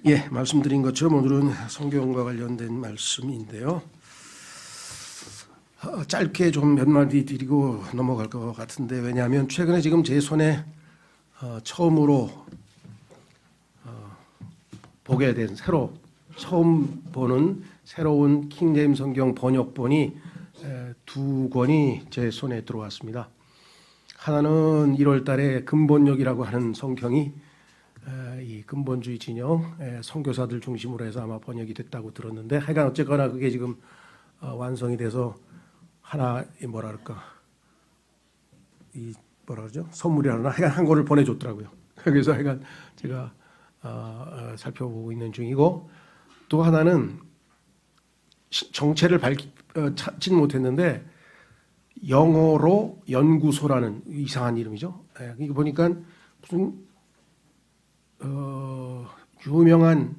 예, 말씀드린 것처럼 오늘은 성경과 관련된 말씀인데요. 짧게 좀 몇 마디 드리고 넘어갈 것 같은데, 왜냐하면 최근에 지금 제 손에 처음으로 보게 된 처음 보는 새로운 킹제임스 성경 번역본이 두 권이 제 손에 들어왔습니다. 하나는 1월 달에 근본역이라고 하는 성경이 이 근본주의 진영 선교사들 중심으로 해서 아마 번역이 됐다고 들었는데, 하여간 어쨌거나 그게 지금 완성이 돼서 하나 그러죠? 선물이라나 하여간 한 권을 보내줬더라고요. 그래서 하여간 제가 살펴보고 있는 중이고, 또 하나는 정체를 찾지는 못했는데 영어로 연구소라는 이상한 이름이죠. 이거 보니까 무슨 유명한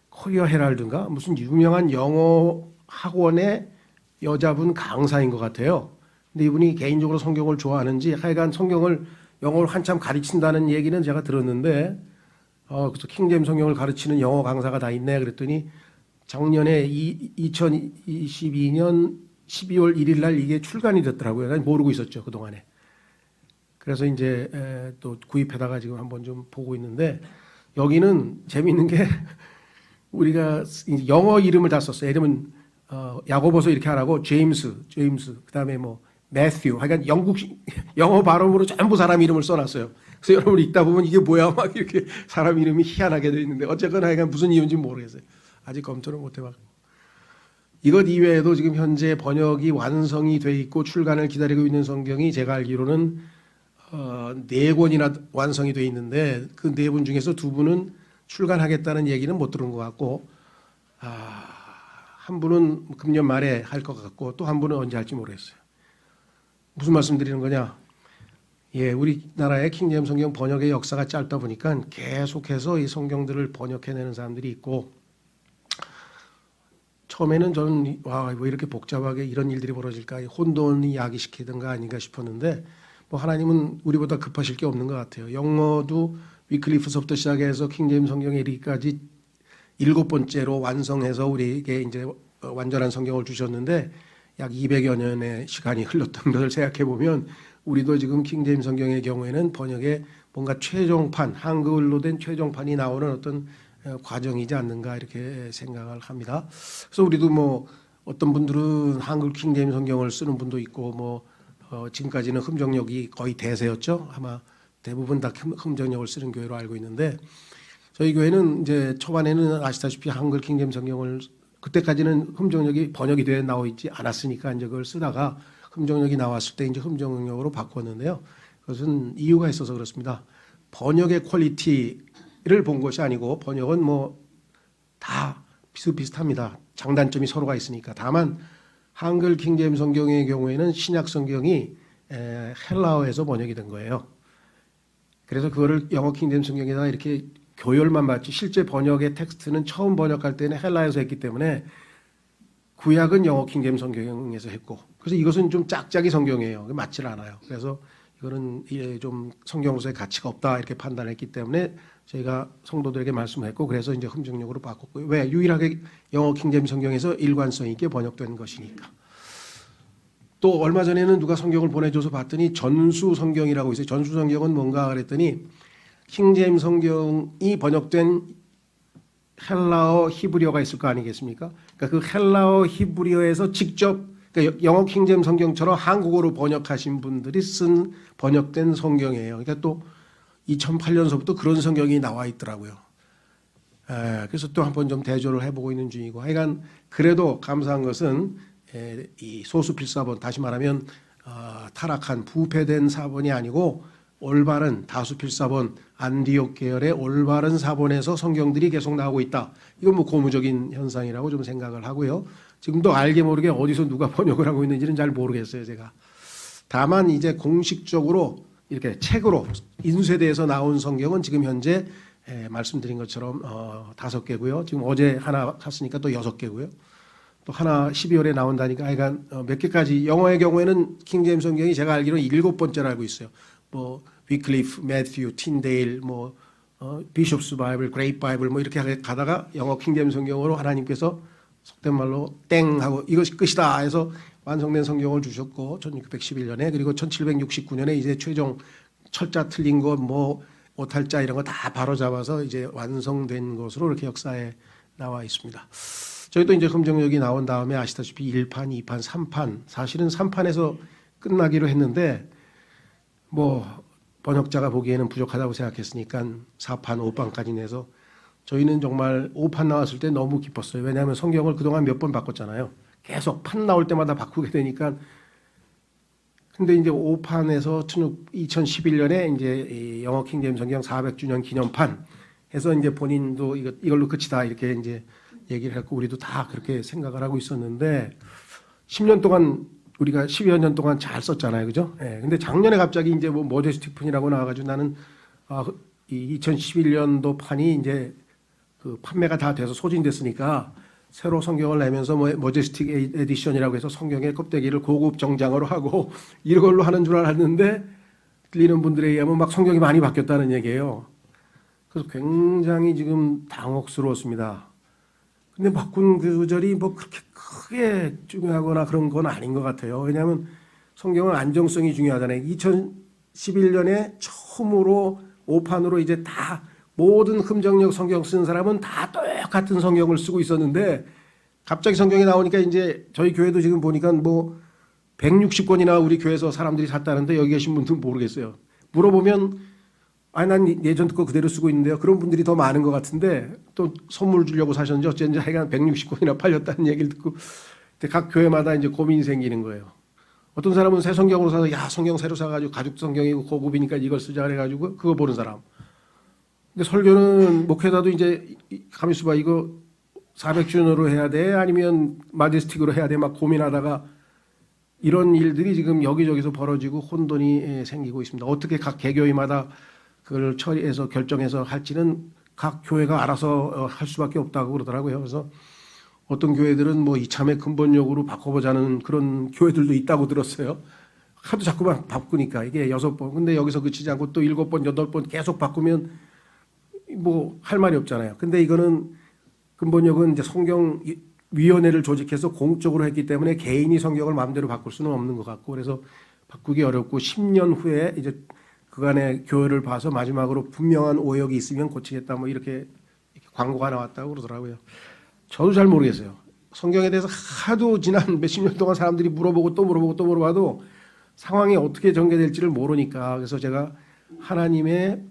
코리아 헤랄드인가 무슨 유명한 영어 학원의 여자분 강사인 것 같아요. 근데 이분이 개인적으로 성경을 좋아하는지 하여간 성경을 영어를 한참 가르친다는 얘기는 제가 들었는데, 그래서 킹제임스 성경을 가르치는 영어 강사가 다 있네 그랬더니 작년에 2022년 12월 1일 날 이게 출간이 됐더라고요. 난 모르고 있었죠, 그동안에. 그래서 이제 또 구입해다가 지금 한번 좀 보고 있는데, 여기는 재미있는 게 우리가 영어 이름을 다 썼어요. 이름은 야고보서 이렇게 하라고 제임스, 그다음에 뭐 매튜, 하여간 영어 발음으로 전부 사람 이름을 써놨어요. 그래서 여러분 읽다 보면 이게 뭐야 막 이렇게 사람 이름이 희한하게 돼 있는데, 어쨌거나 하여간 무슨 이유인지 모르겠어요. 아직 검토를 못 해봤고. 이것 이외에도 지금 현재 번역이 완성이 돼 있고 출간을 기다리고 있는 성경이 제가 알기로는 4권이나 완성이 돼 있는데, 그 4분 중에서 2분은 출간하겠다는 얘기는 못 들은 것 같고, 한 분은 금년 말에 할 것 같고, 또 한 분은 언제 할지 모르겠어요. 무슨 말씀 드리는 거냐? 예, 우리나라의 킹제임스 성경 번역의 역사가 짧다 보니까 계속해서 이 성경들을 번역해내는 사람들이 있고, 처음에는 저는 왜 이렇게 복잡하게 이런 일들이 벌어질까, 혼돈이 야기시키든가 아닌가 싶었는데, 뭐 하나님은 우리보다 급하실 게 없는 것 같아요. 영어도 위클리프서부터 시작해서 킹제임스 성경에 이르기까지 7번째로 완성해서 우리에게 이제 완전한 성경을 주셨는데, 약 200여 년의 시간이 흘렀던 것을 생각해 보면 우리도 지금 킹제임스 성경의 경우에는 번역에 뭔가 최종판, 한글로 된 최종판이 나오는 어떤 과정이지 않는가 이렇게 생각을 합니다. 그래서 우리도 뭐 어떤 분들은 한글 킹제임스 성경을 쓰는 분도 있고, 뭐 지금까지는 흠정역이 거의 대세였죠. 아마 대부분 다 흠정역을 쓰는 교회로 알고 있는데, 저희 교회는 이제 초반에는 아시다시피 한글 킹제임스 성경을, 그때까지는 흠정역이 번역이 돼 나와 있지 않았으니까 이제 그걸 쓰다가 흠정역이 나왔을 때 이제 흠정역으로 바꿨는데요. 그것은 이유가 있어서 그렇습니다. 번역의 퀄리티를 본 것이 아니고, 번역은 뭐 다 비슷비슷합니다. 장단점이 서로가 있으니까. 다만 한글 킹제임스 성경의 경우에는 신약 성경이 헬라어에서 번역이 된 거예요. 그래서 그거를 영어 킹제임스 성경에다가 이렇게 교열만 받지, 실제 번역의 텍스트는 처음 번역할 때는 헬라어에서 했기 때문에 구약은 영어 킹제임스 성경에서 했고, 그래서 이것은 좀 짝짝이 성경이에요. 맞질 않아요. 그래서 이거는 좀 성경으로서의 가치가 없다 이렇게 판단했기 때문에 저희가 성도들에게 말씀했고, 그래서 이제 흠정역으로 바꿨고요. 왜? 유일하게 영어 킹제임스 성경에서 일관성 있게 번역된 것이니까. 또 얼마 전에는 누가 성경을 보내줘서 봤더니 전수 성경이라고 있어요. 전수 성경은 뭔가 그랬더니 킹제임스 성경이 번역된 헬라어 히브리어가 있을 거 아니겠습니까? 그러니까 그 헬라어 히브리어에서 직접, 그러니까 영어 킹제임스 성경처럼 한국어로 번역하신 분들이 쓴 번역된 성경이에요. 그러니까 또 2008년서부터 그런 성경이 나와 있더라고요. 그래서 또 한번 좀 대조를 해보고 있는 중이고, 하여간 그래도 감사한 것은 이 소수 필사본, 다시 말하면 타락한 부패된 사본이 아니고 올바른 다수 필사본, 안디옥 계열의 올바른 사본에서 성경들이 계속 나오고 있다. 이건 뭐 고무적인 현상이라고 좀 생각을 하고요. 지금도 알게 모르게 어디서 누가 번역을 하고 있는지는 잘 모르겠어요, 제가. 다만 이제 공식적으로 이렇게 책으로 인쇄돼서 나온 성경은 지금 현재 말씀드린 것처럼 5개고요. 지금 어제 하나 샀으니까 또 6개고요. 또 하나 12월에 나온다니까 하여간 몇 개까지, 영어의 경우에는 킹제임스 성경이 제가 알기로는 7번째로 알고 있어요. 뭐 위클리프, 매튜, 틴데일, 뭐 비숍스 바이블, 그레이트 바이블 뭐 이렇게 가다가 영어 킹제임스 성경으로 하나님께서 속된 말로 땡 하고 이것이 끝이다 해서 완성된 성경을 주셨고 1611년에 그리고 1769년에 이제 최종 철자 틀린 것 뭐 오탈자 이런 거 다 바로 잡아서 이제 완성된 것으로 이렇게 역사에 나와 있습니다. 저희도 이제 금정역이 나온 다음에 아시다시피 1판, 2판, 3판 사실은 3판에서 끝나기로 했는데 뭐 번역자가 보기에는 부족하다고 생각했으니까 4판, 5판까지 내서 저희는 정말 5판 나왔을 때 너무 기뻤어요. 왜냐하면 성경을 그동안 몇 번 바꿨잖아요. 계속 판 나올 때마다 바꾸게 되니까. 근데 이제 5판에서 2011년에 이제 영어 킹제임스 성경 400주년 기념판 해서 이제 본인도 이걸로 끝이다 이렇게 이제 얘기를 했고 우리도 다 그렇게 생각을 하고 있었는데 10년 동안 우리가 10여 년 동안 잘 썼잖아요. 그죠? 예. 근데 작년에 갑자기 이제 뭐 모제스틱 폰이라고 나와가지고 나는 이 2011년도 판이 이제 그 판매가 다 돼서 소진됐으니까 새로 성경을 내면서 뭐 모제스틱 에디션이라고 해서 성경의 껍데기를 고급 정장으로 하고 이걸로 하는 줄 알았는데 들리는 분들에 의하면 막 성경이 많이 바뀌었다는 얘기예요. 그래서 굉장히 지금 당혹스러웠습니다. 근데 바꾼 그 구절이 뭐 그렇게 크게 중요하거나 그런 건 아닌 것 같아요. 왜냐하면 성경은 안정성이 중요하잖아요. 2011년에 처음으로 5판으로 이제 다 모든 흠정역 성경 쓴 사람은 다 똑같은 성경을 쓰고 있었는데 갑자기 성경이 나오니까 이제 저희 교회도 지금 보니까 뭐 160권이나 우리 교회에서 사람들이 샀다는데 여기 계신 분들은 모르겠어요. 물어보면 난 예전 거 그대로 쓰고 있는데요. 그런 분들이 더 많은 것 같은데 또 선물 주려고 사셨는지 어쩐지 하여간 160권이나 팔렸다는 얘기를 듣고 각 교회마다 이제 고민이 생기는 거예요. 어떤 사람은 새 성경으로 사서 야 성경 새로 사가지고 가죽 성경이고 고급이니까 이걸 쓰자 그래가지고 그거 보는 사람. 근데 설교는 목회자도 이제 가만있어 봐 이거 400주년으로 해야 돼 아니면 마제스틱으로 해야 돼 막 고민하다가 이런 일들이 지금 여기저기서 벌어지고 혼돈이 생기고 있습니다. 어떻게 각 개교회마다 그걸 처리해서 결정해서 할지는 각 교회가 알아서 할 수밖에 없다고 그러더라고요. 그래서 어떤 교회들은 뭐 이참에 근본적으로 바꿔보자는 그런 교회들도 있다고 들었어요. 하도 자꾸만 바꾸니까 이게 6번 근데 여기서 그치지 않고 또 7번, 8번 계속 바꾸면 뭐 할 말이 없잖아요. 근데 이거는 근본역은 이제 성경위원회를 조직해서 공적으로 했기 때문에 개인이 성경을 마음대로 바꿀 수는 없는 것 같고 그래서 바꾸기 어렵고 10년 후에 이제 그간의 교회를 봐서 마지막으로 분명한 오역이 있으면 고치겠다 뭐 이렇게 광고가 나왔다고 그러더라고요. 저도 잘 모르겠어요. 성경에 대해서 하도 지난 몇십 년 동안 사람들이 물어보고 또 물어보고 또 물어봐도 상황이 어떻게 전개될지를 모르니까 그래서 제가 하나님의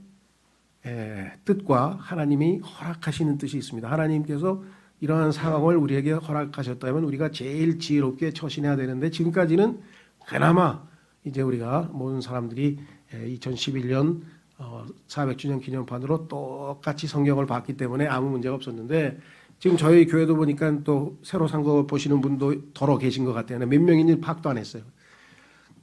뜻과 하나님이 허락하시는 뜻이 있습니다. 하나님께서 이러한 상황을 우리에게 허락하셨다면 우리가 제일 지혜롭게 처신해야 되는데 지금까지는 그나마 이제 우리가 모든 사람들이 2011년 400주년 기념판으로 똑같이 성경을 봤기 때문에 아무 문제가 없었는데 지금 저희 교회도 보니까 또 새로 산 거 보시는 분도 더러 계신 것 같아요. 몇 명인지 파악도 안 했어요.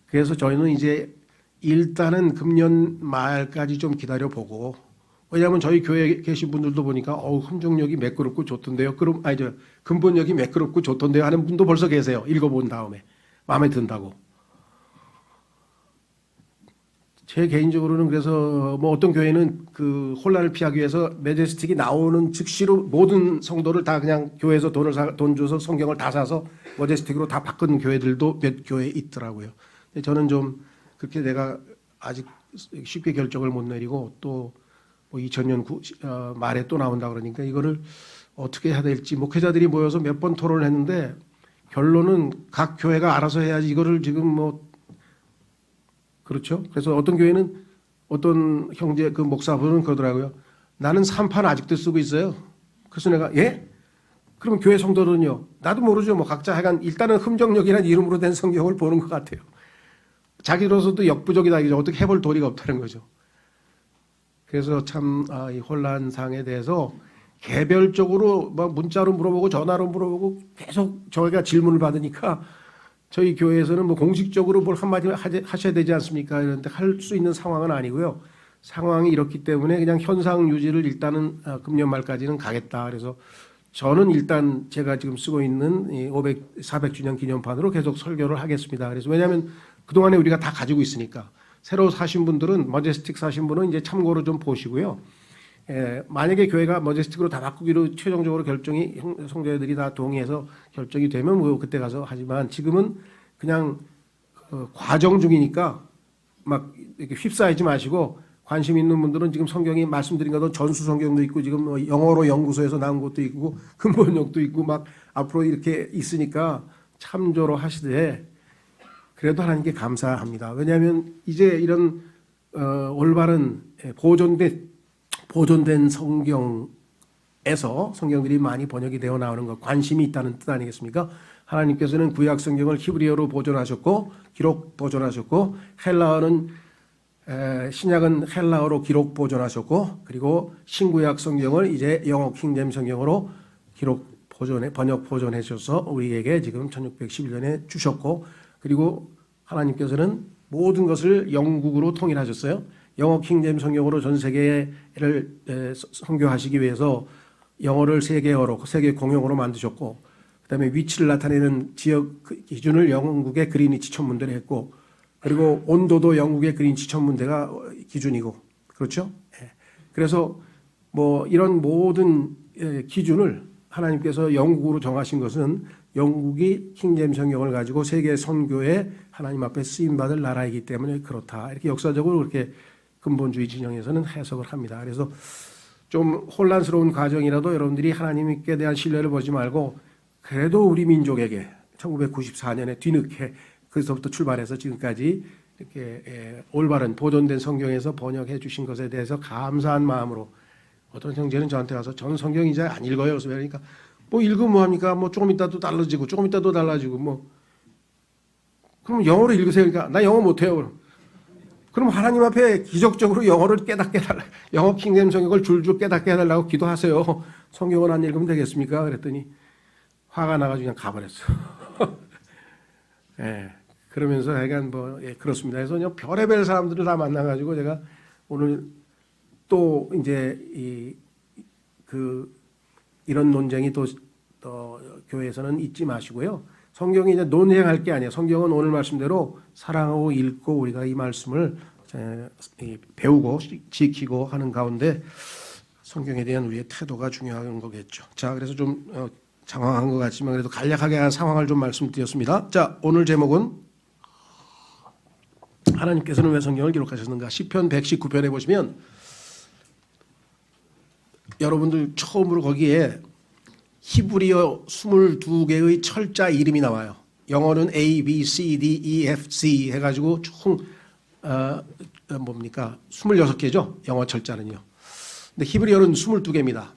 그래서 저희는 이제 일단은 금년 말까지 좀 기다려보고 왜냐하면 저희 교회에 계신 분들도 보니까 흠정력이 매끄럽고 좋던데요. 그럼 근본력이 매끄럽고 좋던데요 하는 분도 벌써 계세요. 읽어본 다음에 마음에 든다고. 제 개인적으로는 그래서 뭐 어떤 교회는 그 혼란을 피하기 위해서 메제스틱이 나오는 즉시로 모든 성도를 다 그냥 교회에서 돈 줘서 성경을 다 사서 메제스틱으로 다 바꾼 교회들도 몇 교회 있더라고요. 근데 저는 좀 그렇게 내가 아직 쉽게 결정을 못 내리고 또 뭐 2000년 말에 또 나온다 그러니까 이거를 어떻게 해야 될지 목회자들이 모여서 몇 번 토론을 했는데 결론은 각 교회가 알아서 해야지 이거를 지금 뭐 그렇죠. 그래서 어떤 교회는 어떤 형제 그 목사분은 그러더라고요. 나는 3판 아직도 쓰고 있어요. 그래서 내가 예? 그럼 교회 성도는요? 나도 모르죠. 뭐 각자 하여간 일단은 흠정력이라는 이름으로 된 성경을 보는 것 같아요. 자기로서도 역부족이다. 이죠. 어떻게 해볼 도리가 없다는 거죠. 그래서 참 이 혼란상에 대해서 개별적으로 막 문자로 물어보고 전화로 물어보고 계속 저희가 질문을 받으니까 저희 교회에서는 뭐 공식적으로 뭘 한마디 하셔야 되지 않습니까? 이런데 할 수 있는 상황은 아니고요. 상황이 이렇기 때문에 그냥 현상 유지를 일단은 금년 말까지는 가겠다. 그래서 저는 일단 제가 지금 쓰고 있는 이 400주년 기념판으로 계속 설교를 하겠습니다. 그래서 왜냐하면 그동안에 우리가 다 가지고 있으니까 새로 사신 분들은 머제스틱 사신 분은 이제 참고로 좀 보시고요. 만약에 교회가 머제스틱으로 다 바꾸기로 최종적으로 결정이 성도들이 다 동의해서 결정이 되면 뭐 그때 가서 하지만 지금은 그냥 과정 중이니까 막 이렇게 휩싸이지 마시고 관심 있는 분들은 지금 성경이 말씀드린 것도 전수 성경도 있고 지금 뭐 영어로 연구소에서 나온 것도 있고 근본역도 있고 막 앞으로 이렇게 있으니까 참조로 하시되 그래도 하나님께 감사합니다. 왜냐하면 이제 이런 올바른 보존된 성경에서 성경들이 많이 번역이 되어 나오는 것 관심이 있다는 뜻 아니겠습니까? 하나님께서는 구약 성경을 히브리어로 보존하셨고 기록 보존하셨고 신약은 헬라어로 기록 보존하셨고 그리고 신구약 성경을 이제 영어 킹제임 성경으로 번역 보존해 주셔서 우리에게 지금 1611년에 주셨고 그리고 하나님께서는 모든 것을 영국으로 통일하셨어요. 영어 킹제임 성경으로 전 세계를 선교하시기 위해서 영어를 세계어로 세계 공용어로 만드셨고 그다음에 위치를 나타내는 지역 기준을 영국의 그린위치 천문대로 했고 그리고 온도도 영국의 그린위치 천문대가 기준이고 그렇죠? 그래서 뭐 이런 모든 기준을 하나님께서 영국으로 정하신 것은 영국이 킹제임 성경을 가지고 세계 선교에 하나님 앞에 쓰임 받을 나라이기 때문에 그렇다. 이렇게 역사적으로 그렇게 근본주의 진영에서는 해석을 합니다. 그래서 좀 혼란스러운 과정이라도 여러분들이 하나님께 대한 신뢰를 보지 말고 그래도 우리 민족에게 1994년에 뒤늦게 그래서부터 출발해서 지금까지 이렇게 올바른 보존된 성경에서 번역해 주신 것에 대해서 감사한 마음으로 어떤 형제는 저한테 와서 저는 성경 이제 안 읽어요. 그래서 그러니까 뭐 읽으면 뭐합니까? 뭐 조금 있다 또 달라지고 조금 있다 또 달라지고 뭐 그럼 영어로 읽으세요. 그러니까 나 영어 못해요. 그럼 하나님 앞에 기적적으로 영어를 깨닫게 해달라. 영어 킹제임 성경을 줄줄 깨닫게 해달라고 기도하세요. 성경을 안 읽으면 되겠습니까? 그랬더니 화가 나가지고 그냥 가버렸어. 예. 그러면서 하여간 그렇습니다. 그래서 그냥 별의별 사람들을 다 만나가지고 제가 오늘 또 이제 이런 논쟁이 또 교회에서는 잊지 마시고요. 성경이 이제 논쟁할 게 아니에요. 성경은 오늘 말씀대로 사랑하고 읽고 우리가 이 말씀을 배우고 지키고 하는 가운데 성경에 대한 우리의 태도가 중요한 거겠죠. 자, 그래서 좀 장황한 것 같지만 그래도 간략하게 한 상황을 좀 말씀드렸습니다. 자, 오늘 제목은 하나님께서는 왜 성경을 기록하셨는가? 시편 119편에 보시면 여러분들 처음으로 거기에 히브리어 22개의 철자 이름이 나와요. 영어는 A, B, C, D, E, F, C 해가지고 총 26개죠. 영어 철자는요. 근데 히브리어는 22개입니다.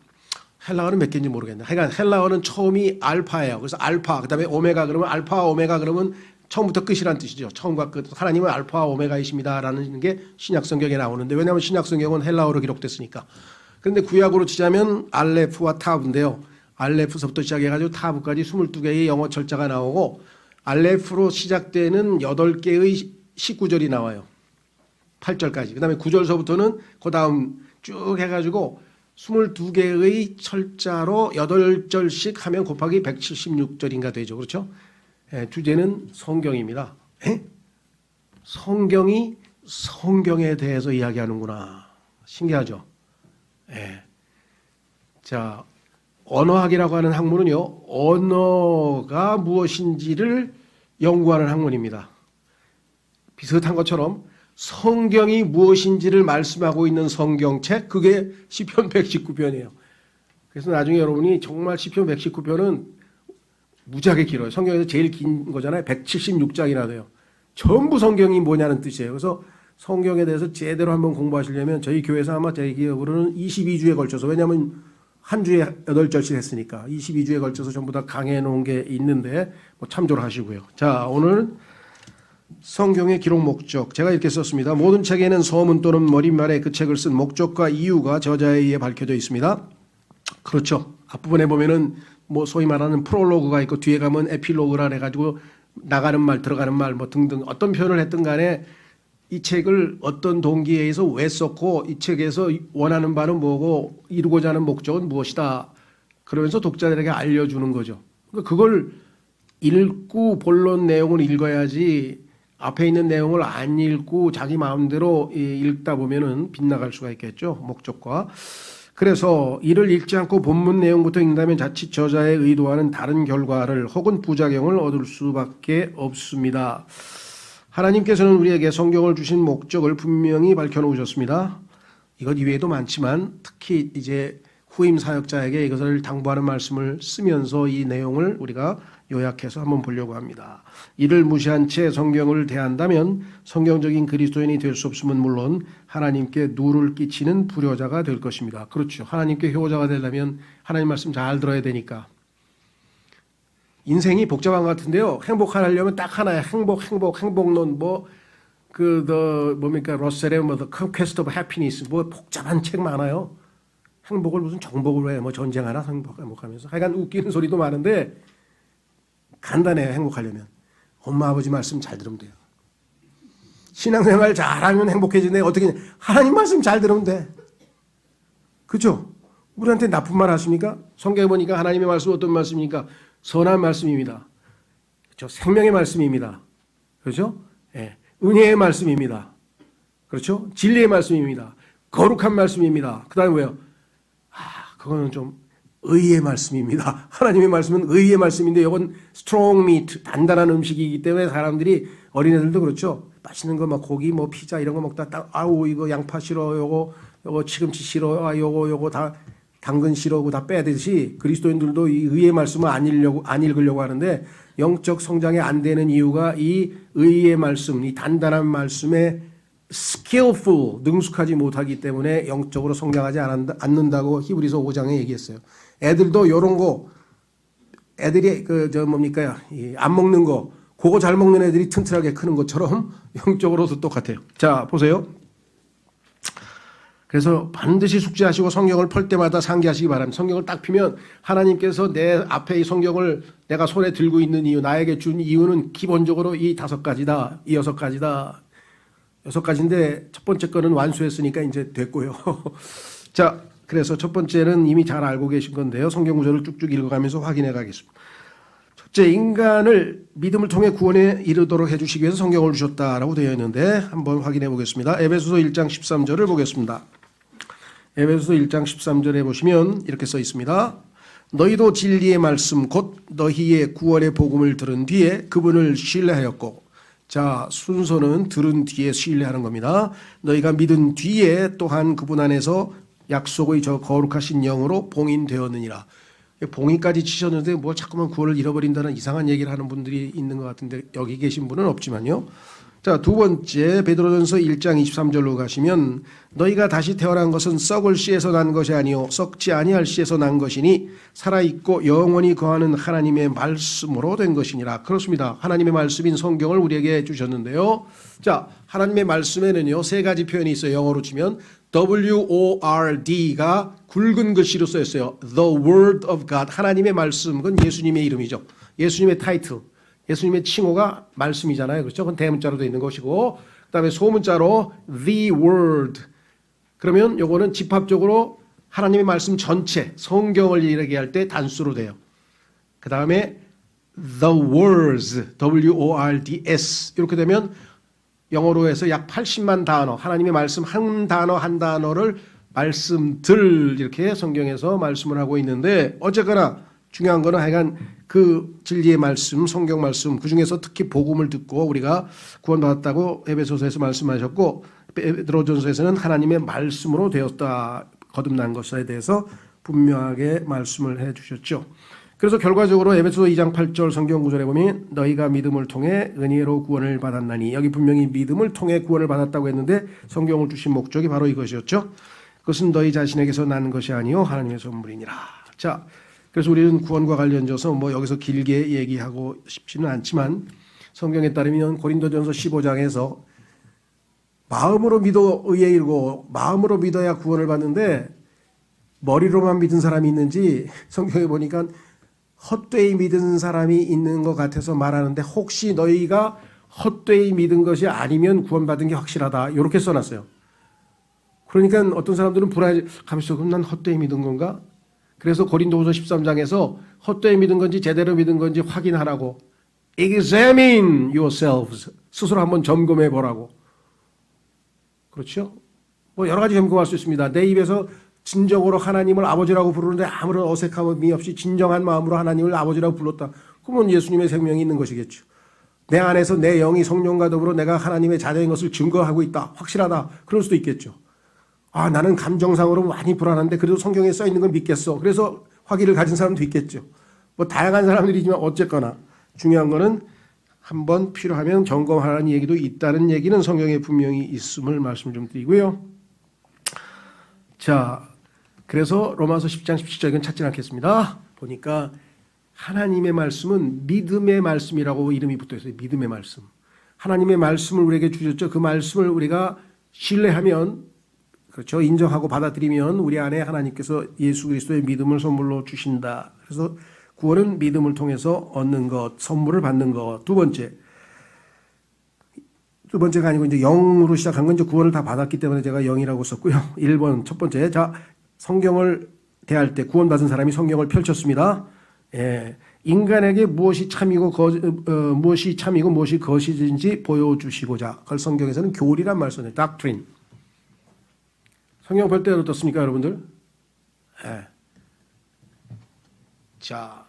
헬라어는 몇 개인지 모르겠네. 하여간 헬라어는 처음이 알파예요. 그래서 알파, 그다음에 오메가 그러면 알파, 오메가 그러면 처음부터 끝이란 뜻이죠. 처음과 끝. 하나님은 알파와 오메가이십니다라는 게 신약 성경에 나오는데 왜냐하면 신약 성경은 헬라어로 기록됐으니까. 그런데 구약으로 치자면 알레프와 타브인데요. 알레프서부터 시작해가지고 타브까지 22개의 영어 철자가 나오고 알레프로 시작되는 8개의 19절이 나와요. 8절까지. 그 다음에 9절서부터는 그 다음 쭉 해가지고 22개의 철자로 8절씩 하면 곱하기 176절인가 되죠. 그렇죠? 주제는 성경입니다. 성경이 성경에 대해서 이야기하는구나. 신기하죠? 자, 언어학이라고 하는 학문은요, 언어가 무엇인지를 연구하는 학문입니다. 비슷한 것처럼 성경이 무엇인지를 말씀하고 있는 성경책, 그게 시편 119편이에요. 그래서 나중에 여러분이 정말 시편 119편은 무지하게 길어요. 성경에서 제일 긴 거잖아요. 176장이나 돼요. 전부 성경이 뭐냐는 뜻이에요. 그래서 성경에 대해서 제대로 한번 공부하시려면 저희 교회에서 아마 제 기억으로는 22주에 걸쳐서, 왜냐하면 한 주에 8절씩 했으니까 22주에 걸쳐서 전부 다 강해해 놓은 게 있는데 뭐 참조를 하시고요. 자, 오늘 성경의 기록 목적, 제가 이렇게 썼습니다. 모든 책에는 서문 또는 머릿말에 그 책을 쓴 목적과 이유가 저자에 의해 밝혀져 있습니다. 그렇죠. 앞부분에 보면은 뭐 소위 말하는 프롤로그가 있고 뒤에 가면 에필로그라 해가지고 나가는 말 들어가는 말 뭐 등등 어떤 표현을 했든 간에 이 책을 어떤 동기에 의해서 왜 썼고 이 책에서 원하는 바는 뭐고 이루고자 하는 목적은 무엇이다. 그러면서 독자들에게 알려주는 거죠. 그러니까 그걸 읽고 본론 내용을 읽어야지 앞에 있는 내용을 안 읽고 자기 마음대로 읽다 보면은 빗나갈 수가 있겠죠. 목적과. 그래서 이를 읽지 않고 본문 내용부터 읽는다면 자칫 저자의 의도와는 다른 결과를 혹은 부작용을 얻을 수밖에 없습니다. 하나님께서는 우리에게 성경을 주신 목적을 분명히 밝혀놓으셨습니다. 이것 이외에도 많지만 특히 이제 후임 사역자에게 이것을 당부하는 말씀을 쓰면서 이 내용을 우리가 요약해서 한번 보려고 합니다. 이를 무시한 채 성경을 대한다면 성경적인 그리스도인이 될 수 없음은 물론 하나님께 누를 끼치는 불효자가 될 것입니다. 그렇죠. 하나님께 효자가 되려면 하나님 말씀 잘 들어야 되니까. 인생이 복잡한 것 같은데요. 행복하려면 딱 하나야. 행복론 뭡니까 러셀의 The Conquest of Happiness 복잡한 책 많아요. 행복을 무슨 정복을 해 전쟁하나 행복하면서 하여간 웃기는 소리도 많은데 간단해요. 행복하려면 엄마 아버지 말씀 잘 들으면 돼요. 신앙생활 잘하면 행복해지네. 어떻게 하나님 말씀 잘 들으면 돼. 그렇죠? 우리한테 나쁜 말 하십니까? 성경에 보니까 하나님의 말씀 어떤 말씀입니까? 선한 말씀입니다. 그렇죠? 생명의 말씀입니다. 그렇죠? 예. 은혜의 말씀입니다. 그렇죠? 진리의 말씀입니다. 거룩한 말씀입니다. 그 다음에 뭐예요? 그거는 좀 의의 말씀입니다. 하나님의 말씀은 의의 말씀인데 이건 strong meat, 단단한 음식이기 때문에 사람들이 어린애들도 그렇죠. 맛있는 거 막 고기 피자 이런 거 먹다 딱 아우 이거 양파 싫어 요거 시금치 싫어 요거 다 당근 싫어고 다 빼듯이 그리스도인들도 이 의의 말씀을 안 읽으려고 하는데 영적 성장이 안 되는 이유가 이 의의 말씀, 이 단단한 말씀에 skillful, 능숙하지 못하기 때문에 영적으로 성장하지 않는다고 히브리서 5장에 얘기했어요. 애들도 요런 거, 애들이 안 먹는 거, 그거 잘 먹는 애들이 튼튼하게 크는 것처럼 영적으로도 똑같아요. 자, 보세요. 그래서 반드시 숙지하시고 성경을 펼 때마다 상기하시기 바랍니다. 성경을 딱 피면 하나님께서 내 앞에 이 성경을 내가 손에 들고 있는 이유, 나에게 준 이유는 기본적으로 이 5가지다, 이 6가지다. 6가지인데 첫 번째 거는 완수했으니까 이제 됐고요. 자, 그래서 첫 번째는 이미 잘 알고 계신 건데요. 성경 구절을 쭉쭉 읽어가면서 확인해 가겠습니다. 첫째, 인간을 믿음을 통해 구원에 이르도록 해주시기 위해서 성경을 주셨다라고 되어 있는데 한번 확인해 보겠습니다. 에베소서 1장 13절을 보겠습니다. 에베소서 1장 13절에 보시면 이렇게 써 있습니다. 너희도 진리의 말씀 곧 너희의 구원의 복음을 들은 뒤에 그분을 신뢰하였고, 자, 순서는 들은 뒤에 신뢰하는 겁니다. 너희가 믿은 뒤에 또한 그분 안에서 약속의 저 거룩하신 영으로 봉인되었느니라. 봉인까지 치셨는데 뭐 자꾸만 구원을 잃어버린다는 이상한 얘기를 하는 분들이 있는 것 같은데 여기 계신 분은 없지만요. 자, 두 번째 베드로전서 1장 23절로 가시면 너희가 다시 태어난 것은 썩을 씨에서 난 것이 아니요 썩지 아니할 씨에서 난 것이니 살아있고 영원히 거하는 하나님의 말씀으로 된 것이니라. 그렇습니다. 하나님의 말씀인 성경을 우리에게 주셨는데요. 자, 하나님의 말씀에는요 3가지 표현이 있어요. 영어로 치면 WORD가 굵은 글씨로 쓰였어요. The Word of God. 하나님의 말씀. 그건 예수님의 이름이죠. 예수님의 타이틀. 예수님의 칭호가 말씀이잖아요. 그렇죠? 그건 대문자로 되어 있는 것이고, 그 다음에 소문자로 The Word. 그러면 요거는 집합적으로 하나님의 말씀 전체, 성경을 얘기할 때 단수로 돼요. 그 다음에 The Words, WORDS. 이렇게 되면 영어로 해서 약 80만 단어, 하나님의 말씀 한 단어 한 단어를 말씀들 이렇게 성경에서 말씀을 하고 있는데, 어쨌거나 중요한 거는 하여간 그 진리의 말씀, 성경 말씀, 그중에서 특히 복음을 듣고 우리가 구원받았다고 에베소서에서 말씀하셨고, 베드로전서에서는 하나님의 말씀으로 되었다, 거듭난 것에 대해서 분명하게 말씀을 해 주셨죠. 그래서 결과적으로 에베소서 2장 8절 성경 구절에 보면 너희가 믿음을 통해 은혜로 구원을 받았나니, 여기 분명히 믿음을 통해 구원을 받았다고 했는데 성경을 주신 목적이 바로 이것이었죠. 그것은 너희 자신에게서 난 것이 아니요 하나님의 선물이니라. 자, 그래서 우리는 구원과 관련져서 뭐 여기서 길게 얘기하고 싶지는 않지만 성경에 따르면 고린도전서 15장에서 마음으로 믿어 의에 이르고 마음으로 믿어야 구원을 받는데 머리로만 믿은 사람이 있는지 성경에 보니까 헛되이 믿은 사람이 있는 것 같아서 말하는데, 혹시 너희가 헛되이 믿은 것이 아니면 구원받은 게 확실하다 이렇게 써놨어요. 그러니까 어떤 사람들은 불안해가면서 그럼 난 헛되이 믿은 건가? 그래서 고린도후서 13장에서 헛되이 믿은 건지 제대로 믿은 건지 확인하라고, examine yourselves, 스스로 한번 점검해 보라고. 그렇죠? 뭐 여러 가지 점검할 수 있습니다. 내 입에서 진정으로 하나님을 아버지라고 부르는데 아무런 어색함이 없이 진정한 마음으로 하나님을 아버지라고 불렀다. 그러면 예수님의 생명이 있는 것이겠죠. 내 안에서 내 영이 성령과 더불어 내가 하나님의 자녀인 것을 증거하고 있다. 확실하다. 그럴 수도 있겠죠. 아, 나는 감정상으로 많이 불안한데 그래도 성경에 써 있는 걸 믿겠어. 그래서 확의를 가진 사람도 있겠죠. 뭐 다양한 사람들이지만 어쨌거나 중요한 거는 한번 필요하면 점검하라는 얘기도 있다는 얘기는 성경에 분명히 있음을 말씀 좀 드리고요. 자, 그래서 로마서 10장 17절 이건 찾지 않겠습니다. 보니까 하나님의 말씀은 믿음의 말씀이라고 이름이 붙어 있어요. 믿음의 말씀. 하나님의 말씀을 우리에게 주셨죠. 그 말씀을 우리가 신뢰하면, 그렇죠, 인정하고 받아들이면 우리 안에 하나님께서 예수 그리스도의 믿음을 선물로 주신다. 그래서 구원은 믿음을 통해서 얻는 것, 선물을 받는 것. 두 번째가 아니고 이제 영으로 시작한 건 이제 구원을 다 받았기 때문에 제가 영이라고 썼고요. 1번 첫 번째, 자, 성경을 대할 때 구원받은 사람이 성경을 펼쳤습니다. 예, 인간에게 무엇이 참이고 무엇이 거짓인지 보여주시고자. 그걸 성경에서는 교리란 말 써요. doctrine. 성경 볼 때 어떻습니까, 여러분들? 예. 자,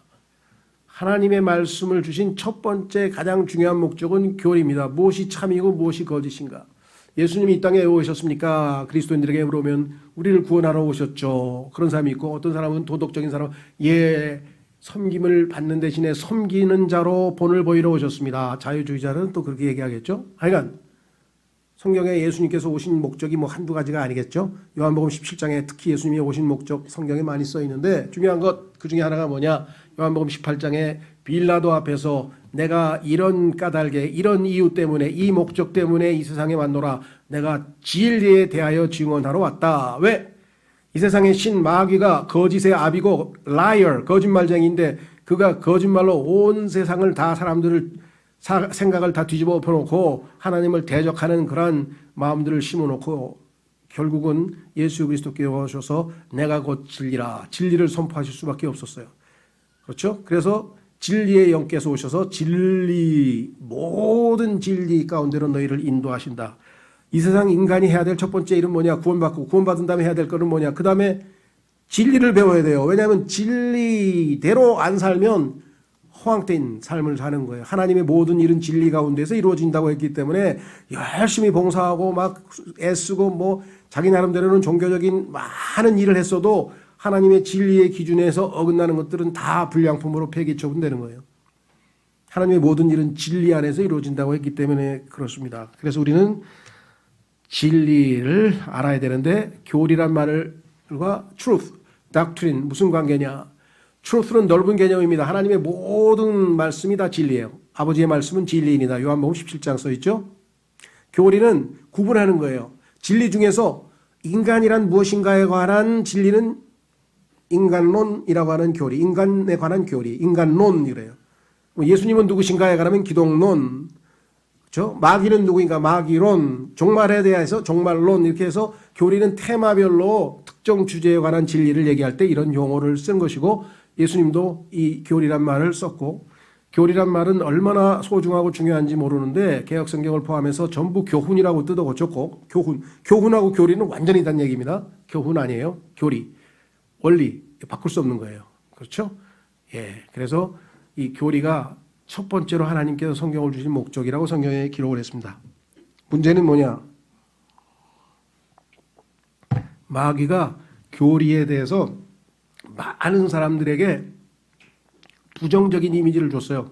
하나님의 말씀을 주신 첫 번째 가장 중요한 목적은 교리입니다. 무엇이 참이고 무엇이 거짓인가. 예수님이 이 땅에 왜 오셨습니까? 그리스도인들에게 물어보면 우리를 구원하러 오셨죠. 그런 사람이 있고, 어떤 사람은 도덕적인 사람, 섬김을 받는 대신에 섬기는 자로 본을 보이러 오셨습니다. 자유주의자는 또 그렇게 얘기하겠죠. 하여간 성경에 예수님께서 오신 목적이 뭐 한두 가지가 아니겠죠. 요한복음 17장에 특히 예수님이 오신 목적 성경에 많이 써 있는데 중요한 것 그 중에 하나가 뭐냐. 요한복음 18장에 빌라도 앞에서 내가 이런 까닭에 이런 이유 때문에 이 목적 때문에 이 세상에 왔노라. 내가 진리에 대하여 증언하러 왔다. 왜? 이 세상의 신 마귀가 거짓의 아비고 liar, 거짓말쟁이인데 그가 거짓말로 온 세상을 다 사람들을 생각을 다 뒤집어 펴놓고 하나님을 대적하는 그러한 마음들을 심어놓고 결국은 예수 그리스도께서 오셔서 내가 곧 진리라. 진리를 선포하실 수밖에 없었어요. 그렇죠? 그래서 진리의 영께서 오셔서 모든 진리 가운데로 너희를 인도하신다. 이 세상 인간이 해야 될 첫 번째 일은 뭐냐? 구원받고 구원받은 다음에 해야 될 거는 뭐냐? 그 다음에 진리를 배워야 돼요. 왜냐하면 진리대로 안 살면 허황된 삶을 사는 거예요. 하나님의 모든 일은 진리 가운데서 이루어진다고 했기 때문에 열심히 봉사하고 막 애쓰고 뭐 자기 나름대로는 종교적인 많은 일을 했어도 하나님의 진리의 기준에서 어긋나는 것들은 다 불량품으로 폐기 처분되는 거예요. 하나님의 모든 일은 진리 안에서 이루어진다고 했기 때문에 그렇습니다. 그래서 우리는 진리를 알아야 되는데 교리란 말과 truth, doctrine 무슨 관계냐? truth는 넓은 개념입니다. 하나님의 모든 말씀이 다 진리예요. 아버지의 말씀은 진리인이다. 요한복음 17장 써있죠. 교리는 구분하는 거예요. 진리 중에서 인간이란 무엇인가에 관한 진리는 인간론이라고 하는 교리, 인간에 관한 교리, 인간론이래요. 예수님은 누구신가에 관하면 기독론, 그렇죠? 마귀는 누구인가? 마귀론, 종말에 대해서 종말론 이렇게 해서 교리는 테마별로 특정 주제에 관한 진리를 얘기할 때 이런 용어를 쓴 것이고 예수님도 이 교리란 말을 썼고 교리란 말은 얼마나 소중하고 중요한지 모르는데 개역성경을 포함해서 전부 교훈이라고 뜯어 고쳤고 교훈하고 교리는 완전히 다른 얘기입니다. 교훈 아니에요. 교리, 원리 바꿀 수 없는 거예요. 그렇죠? 예, 그래서 이 교리가 첫 번째로 하나님께서 성경을 주신 목적이라고 성경에 기록을 했습니다. 문제는 뭐냐? 마귀가 교리에 대해서 많은 사람들에게 부정적인 이미지를 줬어요.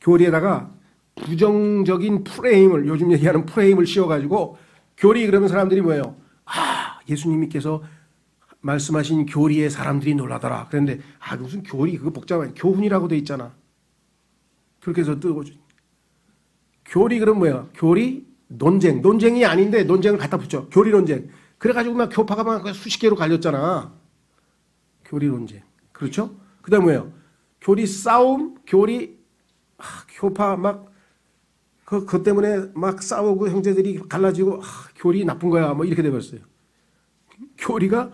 교리에다가 부정적인 프레임을, 요즘 얘기하는 프레임을 씌워가지고 교리 그러면 사람들이 뭐예요? 아, 예수님께서 말씀하신 교리에 사람들이 놀라더라. 그런데 아, 무슨 교리 그거 복잡한 교훈이라고 돼 있잖아. 그렇게 해서 뜨고 교리 그럼 뭐야? 교리 논쟁이 아닌데 논쟁을 갖다 붙여. 교리 논쟁. 그래가지고 막 교파가 막 수십 개로 갈렸잖아. 교리 논쟁. 그렇죠? 그 다음 뭐예요? 교리 싸움, 교파 막, 그것 때문에 막 싸우고 형제들이 갈라지고, 교리 나쁜 거야. 뭐 이렇게 돼버렸어요. 교리가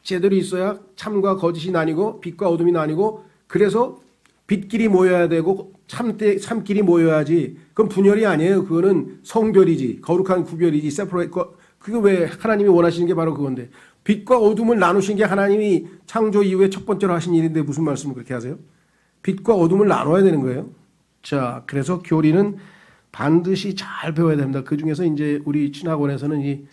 제대로 있어야 참과 거짓이 나뉘고, 빛과 어둠이 나뉘고, 그래서 빛끼리 모여야 되고, 참끼리 모여야지. 그건 분열이 아니에요. 그거는 성별이지. 거룩한 구별이지. 세퍼레이트. 그게 왜 하나님이 원하시는 게 바로 그건데, 빛과 어둠을 나누신 게 하나님이 창조 이후에 첫 번째로 하신 일인데 무슨 말씀을 그렇게 하세요? 빛과 어둠을 나눠야 되는 거예요. 자, 그래서 교리는 반드시 잘 배워야 됩니다. 그 중에서 이제 우리 신학원에서는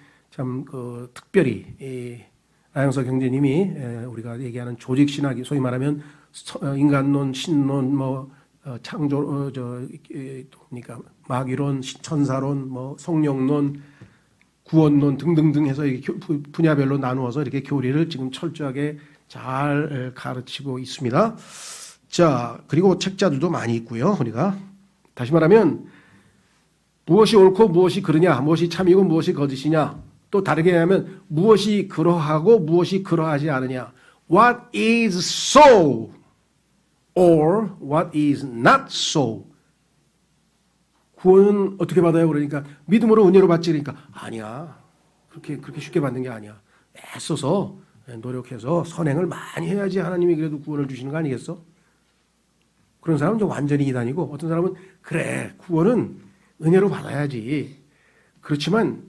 특별히 나영석 형제님이 우리가 얘기하는 조직 신학이 소위 말하면 인간론, 신론, 창조, 그러니까 마귀론, 천사론, 성령론, 구원론 등등등 해서 분야별로 나누어서 이렇게 교리를 지금 철저하게 잘 가르치고 있습니다. 자, 그리고 책자들도 많이 있고요. 우리가 다시 말하면 무엇이 옳고 무엇이 그르냐, 무엇이 참이고 무엇이 거짓이냐, 또 다르게 하면 무엇이 그러하고 무엇이 그러하지 않으냐. What is so or what is not so. 구원은 어떻게 받아요? 그러니까 믿음으로 은혜로 받지. 그러니까 아니야. 그렇게 쉽게 받는 게 아니야. 애써서 노력해서 선행을 많이 해야지 하나님이 그래도 구원을 주시는 거 아니겠어? 그런 사람은 좀 완전히 이단이고, 어떤 사람은 그래 구원은 은혜로 받아야지. 그렇지만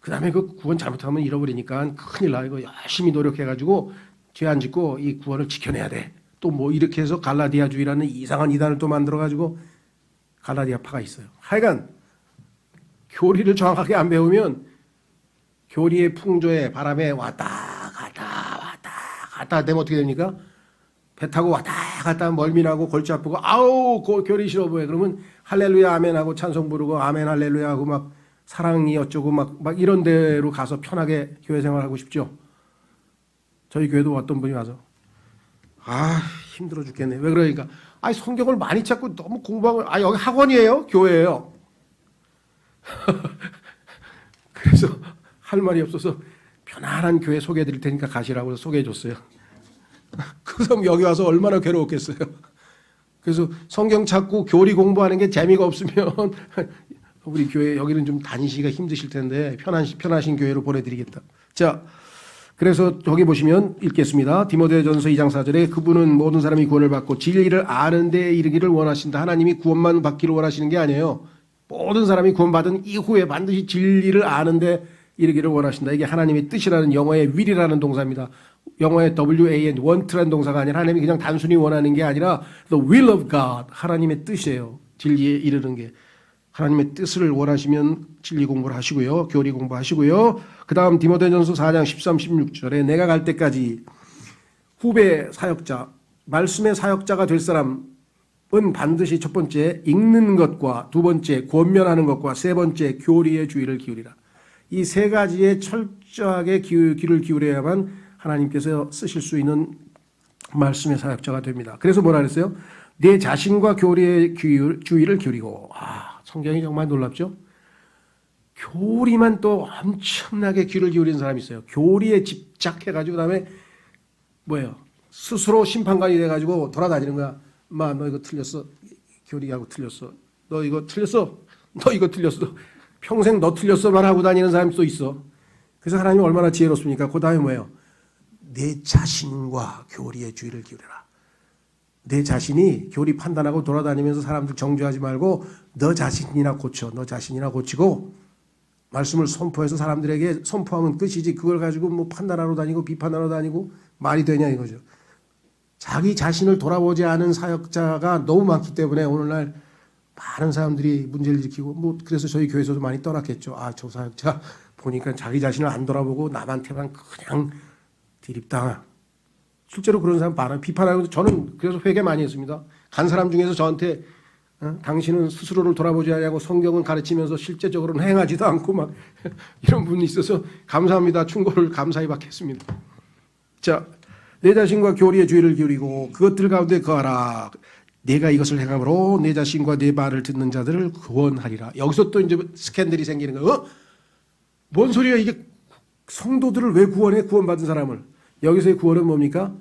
그 다음에 그 구원 잘못하면 잃어버리니까 큰일 나. 이거 열심히 노력해가지고 죄 안 짓고 이 구원을 지켜내야 돼. 또 이렇게 해서 갈라디아주의라는 이상한 이단을 또 만들어가지고 갈라디아파가 있어요. 하여간 교리를 정확하게 안 배우면 교리의 풍조에 바람에 왔다 갔다 되면 어떻게 됩니까? 배 타고 왔다 갔다 멀미나고 골치 아프고 아우 교리 싫어 보여. 그러면 할렐루야 아멘 하고 찬송 부르고 아멘 할렐루야 하고 막 사랑이 어쩌고 막 이런 데로 가서 편하게 교회 생활하고 싶죠. 저희 교회도 어떤 분이 와서 힘들어 죽겠네. 왜 그러니까 성경을 많이 찾고 너무 공부하고 여기 학원이에요? 교회예요? 그래서 할 말이 없어서 편안한 교회 소개해 드릴 테니까 가시라고 소개해 줬어요. 그 사람 여기 와서 얼마나 괴로웠겠어요. 그래서 성경 찾고 교리 공부하는 게 재미가 없으면 우리 교회 여기는 좀 다니시기가 힘드실 텐데 편하신 교회로 보내드리겠다. 자, 그래서 저기 보시면 읽겠습니다. 디모데전서 2장 4절에 그분은 모든 사람이 구원을 받고 진리를 아는 데 이르기를 원하신다. 하나님이 구원만 받기를 원하시는 게 아니에요. 모든 사람이 구원받은 이후에 반드시 진리를 아는 데 이르기를 원하신다. 이게 하나님의 뜻이라는 영어의 will이라는 동사입니다. 영어의 WAN, want라는 동사가 아니라 하나님이 그냥 단순히 원하는 게 아니라 the will of God, 하나님의 뜻이에요. 진리에 이르는 게. 하나님의 뜻을 원하시면 진리 공부를 하시고요. 교리 공부하시고요. 그 다음 디모데전서 4장 13, 16절에 내가 갈 때까지 후배 사역자, 말씀의 사역자가 될 사람은 반드시 첫 번째 읽는 것과 두 번째 권면하는 것과 세 번째 교리의 주의를 기울이라. 이 세 가지에 철저하게 귀를 기울여야만 하나님께서 쓰실 수 있는 말씀의 사역자가 됩니다. 그래서 뭐라 그랬어요? 내 자신과 교리의 주의를 기울이고. 성경이 정말 놀랍죠? 교리만 또 엄청나게 귀를 기울이는 사람이 있어요. 교리에 집착해가지고 그다음에 스스로 심판관이 돼가지고 돌아다니는 거야. 엄마 너 이거 틀렸어. 교리하고 틀렸어. 너 이거 틀렸어. 너 이거 틀렸어. 평생 너 틀렸어만 하고 다니는 사람이 또 있어. 그래서 하나님이 얼마나 지혜롭습니까? 그 다음에 뭐예요? 내 자신과 교리의 주의를 기울여라. 내 자신이 교리 판단하고 돌아다니면서 사람들 정죄하지 말고 너 자신이나 고쳐. 너 자신이나 고치고 말씀을 선포해서 사람들에게 선포하면 끝이지. 그걸 가지고 판단하러 다니고 비판하러 다니고 말이 되냐 이거죠. 자기 자신을 돌아보지 않은 사역자가 너무 많기 때문에 오늘날 많은 사람들이 문제를 일으키고 그래서 저희 교회에서도 많이 떠났겠죠. 저 사역자 보니까 자기 자신을 안 돌아보고 남한테만 그냥 디립다. 실제로 그런 사람 많아요. 비판하고 저는 그래서 회개 많이 했습니다. 간 사람 중에서 저한테 당신은 스스로를 돌아보지 않냐고 성경은 가르치면서 실제적으로는 행하지도 않고 막 이런 분이 있어서 감사합니다. 충고를 감사히 받겠습니다. 자, 내 자신과 교리의 주의를 기울이고 그것들 가운데 거하라. 내가 이것을 행함으로 내 자신과 내 말을 듣는 자들을 구원하리라. 여기서 또 이제 스캔들이 생기는 거예요. 뭔 소리야 이게. 성도들을 왜 구원해? 구원받은 사람을. 여기서의 구원은 뭡니까?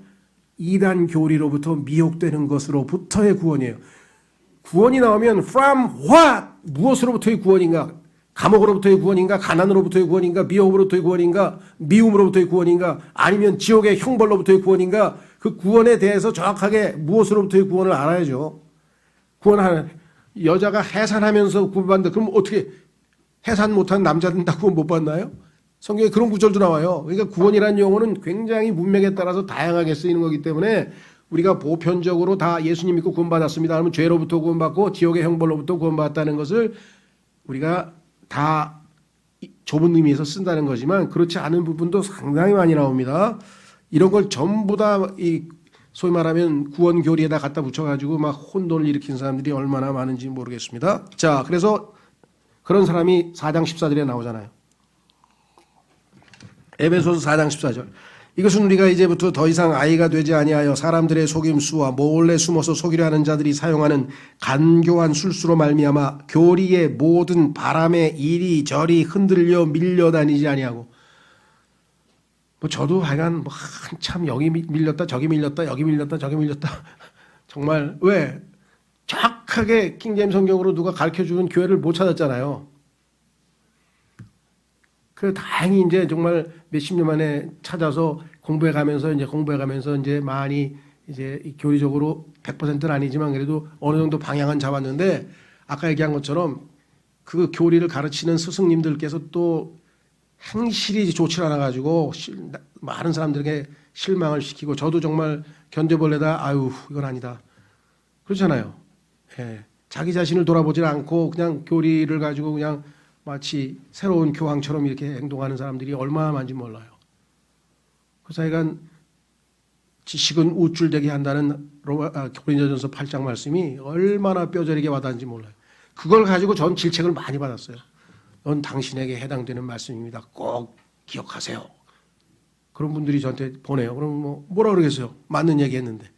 이단 교리로부터 미혹되는 것으로부터의 구원이에요. 구원이 나오면 from what? 무엇으로부터의 구원인가? 감옥으로부터의 구원인가? 가난으로부터의 구원인가? 미혹으로부터의 구원인가? 미움으로부터의 구원인가? 아니면 지옥의 형벌로부터의 구원인가? 그 구원에 대해서 정확하게 무엇으로부터의 구원을 알아야죠. 구원하는 여자가 해산하면서 구원받는다. 그럼 어떻게 해산 못한 남자는 다 구원 못 받나요? 성경에 그런 구절도 나와요. 그러니까 구원이라는 용어는 굉장히 문맥에 따라서 다양하게 쓰이는 거기 때문에 우리가 보편적으로 다 예수님 믿고 구원받았습니다 하면 죄로부터 구원받고 지옥의 형벌로부터 구원받았다는 것을 우리가 다 좁은 의미에서 쓴다는 거지만 그렇지 않은 부분도 상당히 많이 나옵니다. 이런 걸 전부 다 이 소위 말하면 구원 교리에다 갖다 붙여가지고 막 혼돈을 일으킨 사람들이 얼마나 많은지 모르겠습니다. 자, 그래서 그런 사람이 4장 14절에 나오잖아요. 에베소서 4장 14절. 이것은 우리가 이제부터 더 이상 아이가 되지 아니하여 사람들의 속임수와 몰래 숨어서 속이려 하는 자들이 사용하는 간교한 술수로 말미암아 교리의 모든 바람에 이리저리 흔들려 밀려다니지 아니하고. 뭐 저도 하여간 뭐 한참 여기 밀렸다 저기 밀렸다 여기 밀렸다 저기 밀렸다 정말 왜 정확하게 킹제임스 성경으로 누가 가르쳐주는 교회를 못 찾았잖아요. 그 다행히 이제 정말 몇십 년 만에 찾아서 공부해 가면서 이제 많이 이제 교리적으로 100%는 아니지만 그래도 어느 정도 방향은 잡았는데 아까 얘기한 것처럼 그 교리를 가르치는 스승님들께서 또 행실이 좋지 않아 가지고 많은 사람들에게 실망을 시키고 저도 정말 견뎌볼래다 아유 이건 아니다 그렇잖아요. 예. 자기 자신을 돌아보질 않고 그냥 교리를 가지고 그냥 마치 새로운 교황처럼 이렇게 행동하는 사람들이 얼마나 많은지 몰라요. 그래서 하여간 지식은 우쭐대게 한다는 고린도전서 8장 말씀이 얼마나 뼈저리게 와닿는지 몰라요. 그걸 가지고 전 질책을 많이 받았어요. 넌 당신에게 해당되는 말씀입니다. 꼭 기억하세요. 그런 분들이 저한테 보내요. 그럼 뭐라 그러겠어요? 맞는 얘기 했는데.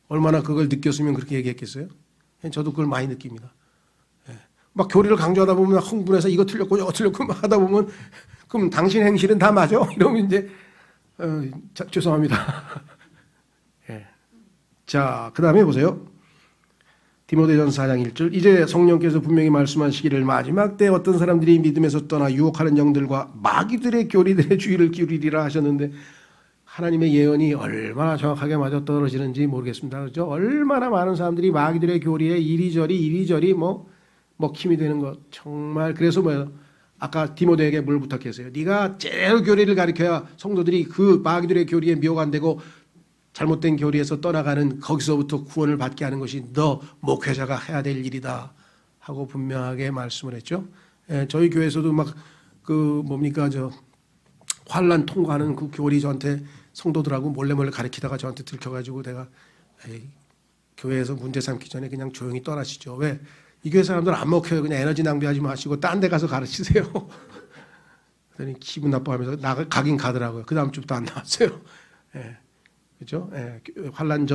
얼마나 그걸 느꼈으면 그렇게 얘기했겠어요? 저도 그걸 많이 느낍니다. 막 교리를 강조하다 보면 흥분해서 이거 틀렸고 저거 틀렸고 막 하다 보면 그럼 당신 행실은 다 맞아? 이러면 이제 죄송합니다. 예. 자, 그 다음에 보세요. 디모데전서 4장 1절 이제 성령께서 분명히 말씀하시기를 마지막 때 어떤 사람들이 믿음에서 떠나 유혹하는 영들과 마귀들의 교리들의 주의를 기울이리라 하셨는데 하나님의 예언이 얼마나 정확하게 맞아떨어지는지 모르겠습니다. 그렇죠? 얼마나 많은 사람들이 마귀들의 교리에 이리저리 먹힘이 되는 것 정말 그래서 아까 디모데에게 뭘 부탁했어요. 네가 제대로 교리를 가르쳐야 성도들이 그 마귀들의 교리에 미혹 안 되고 잘못된 교리에서 떠나가는 거기서부터 구원을 받게 하는 것이 너 목회자가 해야 될 일이다 하고 분명하게 말씀을 했죠. 예, 저희 교회에서도 막 환란 통과하는 그 교리 저한테 성도들하고 몰래 가르치다가 저한테 들켜가지고 내가 교회에서 문제 삼기 전에 그냥 조용히 떠나시죠. 왜? 이 교회 사람들 안 먹혀요. 그냥 에너지 낭비하지 마시고 딴 데 가서 가르치세요. 그랬더니 기분 나빠하면서 가긴 가더라고요. 그 다음 주부터 안 나왔어요. 예. 그죠? 예. 환란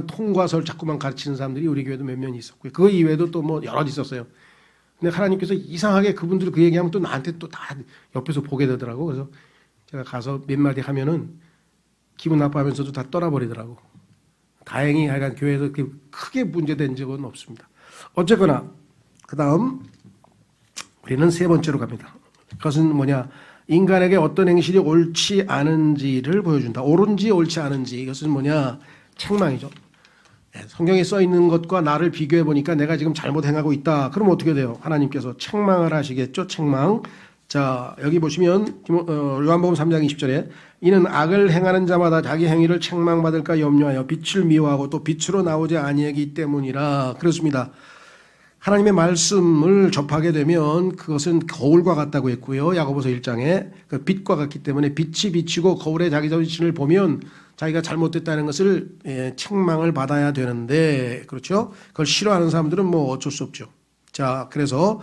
통과서를 자꾸만 가르치는 사람들이 우리 교회도 몇 명 있었고요. 그 이외에도 또 여러 있었어요. 근데 하나님께서 이상하게 그분들이 그 얘기하면 또 나한테 또 다 옆에서 보게 되더라고. 그래서 제가 가서 몇 마디 하면은 기분 나빠하면서도 다 떠나버리더라고. 다행히 하여간 교회에서 크게 문제된 적은 없습니다. 어쨌거나 그 다음 우리는 세 번째로 갑니다. 그것은 뭐냐? 인간에게 어떤 행실이 옳지 않은지를 보여준다. 옳은지 옳지 않은지 이것은 뭐냐? 책망이죠. 성경에 써 있는 것과 나를 비교해 보니까 내가 지금 잘못 행하고 있다. 그럼 어떻게 돼요? 하나님께서 책망을 하시겠죠. 책망. 자, 여기 보시면 요한복음 3장 20절에 이는 악을 행하는 자마다 자기 행위를 책망받을까 염려하여 빛을 미워하고 또 빛으로 나오지 아니하기 때문이라. 그렇습니다. 하나님의 말씀을 접하게 되면 그것은 거울과 같다고 했고요. 야고보서 1장에 그 빛과 같기 때문에 빛이 비치고 거울에 자기 자신을 보면 자기가 잘못됐다는 것을 책망을 받아야 되는데 그렇죠. 그걸 싫어하는 사람들은 어쩔 수 없죠. 자, 그래서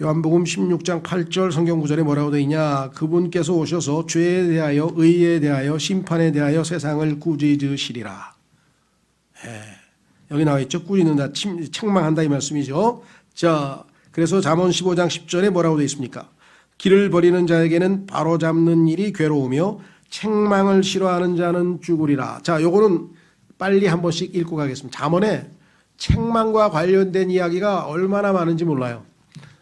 요한복음 16장 8절 성경 구절에 뭐라고 되어 있냐? 그분께서 오셔서 죄에 대하여 의에 대하여 심판에 대하여 세상을 꾸짖으시리라. 여기 나와 있죠. 꾸짖는다, 책망한다 이 말씀이죠. 자, 그래서 잠언 15장 10절에 뭐라고 되어 있습니까? 길을 버리는 자에게는 바로잡는 일이 괴로우며 책망을 싫어하는 자는 죽으리라. 자, 요거는 빨리 한 번씩 읽고 가겠습니다. 잠언에 책망과 관련된 이야기가 얼마나 많은지 몰라요.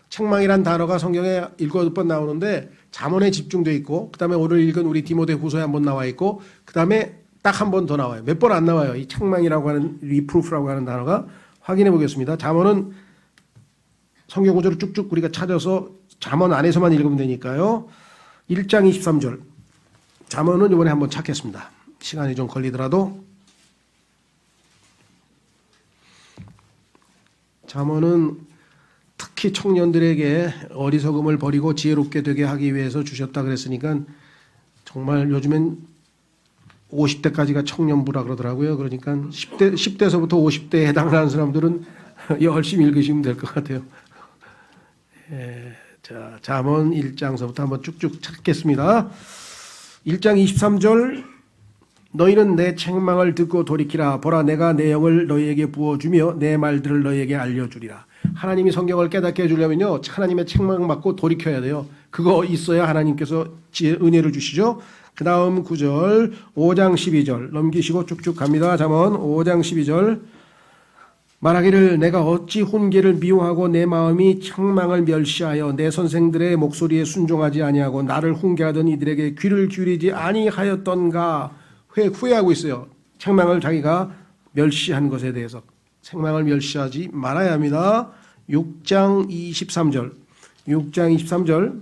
책망이란 단어가 성경에 7번 나오는데 잠언에 집중되어 있고 그 다음에 오늘 읽은 우리 디모데 후서에 한 번 나와 있고 그 다음에 딱 한 번 더 나와요. 몇 번 안 나와요. 이 책망이라고 하는 리프루프라고 하는 단어가. 확인해 보겠습니다. 잠언은 성경 구절을 쭉쭉 우리가 찾아서 잠언 안에서만 읽으면 되니까요. 1장 23절. 잠언은 이번에 한번 찾겠습니다. 시간이 좀 걸리더라도. 잠언은 특히 청년들에게 어리석음을 버리고 지혜롭게 되게 하기 위해서 주셨다 그랬으니까 정말 요즘엔 50대까지가 청년부라 그러더라고요. 그러니까 10대서부터 50대에 해당하는 사람들은 열심히 읽으시면 될 것 같아요. 자, 잠언 1장서부터 한번 쭉쭉 찾겠습니다. 1장 23절. 너희는 내 책망을 듣고 돌이키라. 보라, 내가 내 영을 너희에게 부어주며 내 말들을 너희에게 알려주리라. 하나님이 성경을 깨닫게 해주려면요, 하나님의 책망 받고 돌이켜야 돼요. 그거 있어야 하나님께서 은혜를 주시죠. 그 다음 9절, 5장 12절 넘기시고 쭉쭉 갑니다. 잠언 5장 12절. 말하기를 내가 어찌 훈계를 미워하고 내 마음이 책망을 멸시하여 내 선생들의 목소리에 순종하지 아니하고 나를 훈계하던 이들에게 귀를 기울이지 아니하였던가. 후회하고 있어요. 책망을 자기가 멸시한 것에 대해서. 책망을 멸시하지 말아야 합니다. 6장 23절. 6장 23절.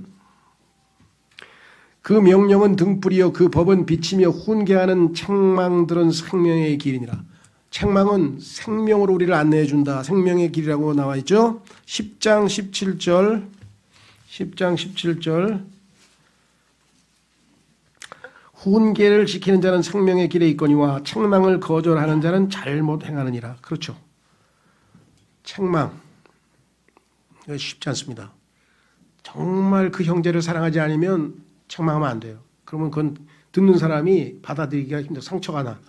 그 명령은 등불이요 그 법은 빛이며 훈계하는 책망들은 생명의 길이니라. 책망은 생명으로 우리를 안내해 준다. 생명의 길이라고 나와 있죠. 10장 17절. 10장 17절. 훈계를 지키는 자는 생명의 길에 있거니와 책망을 거절하는 자는 잘못 행하느니라. 그렇죠. 책망. 이거 쉽지 않습니다. 정말 그 형제를 사랑하지 않으면 책망하면 안 돼요. 그러면 그건 듣는 사람이 받아들이기가 힘들어. 상처가 나.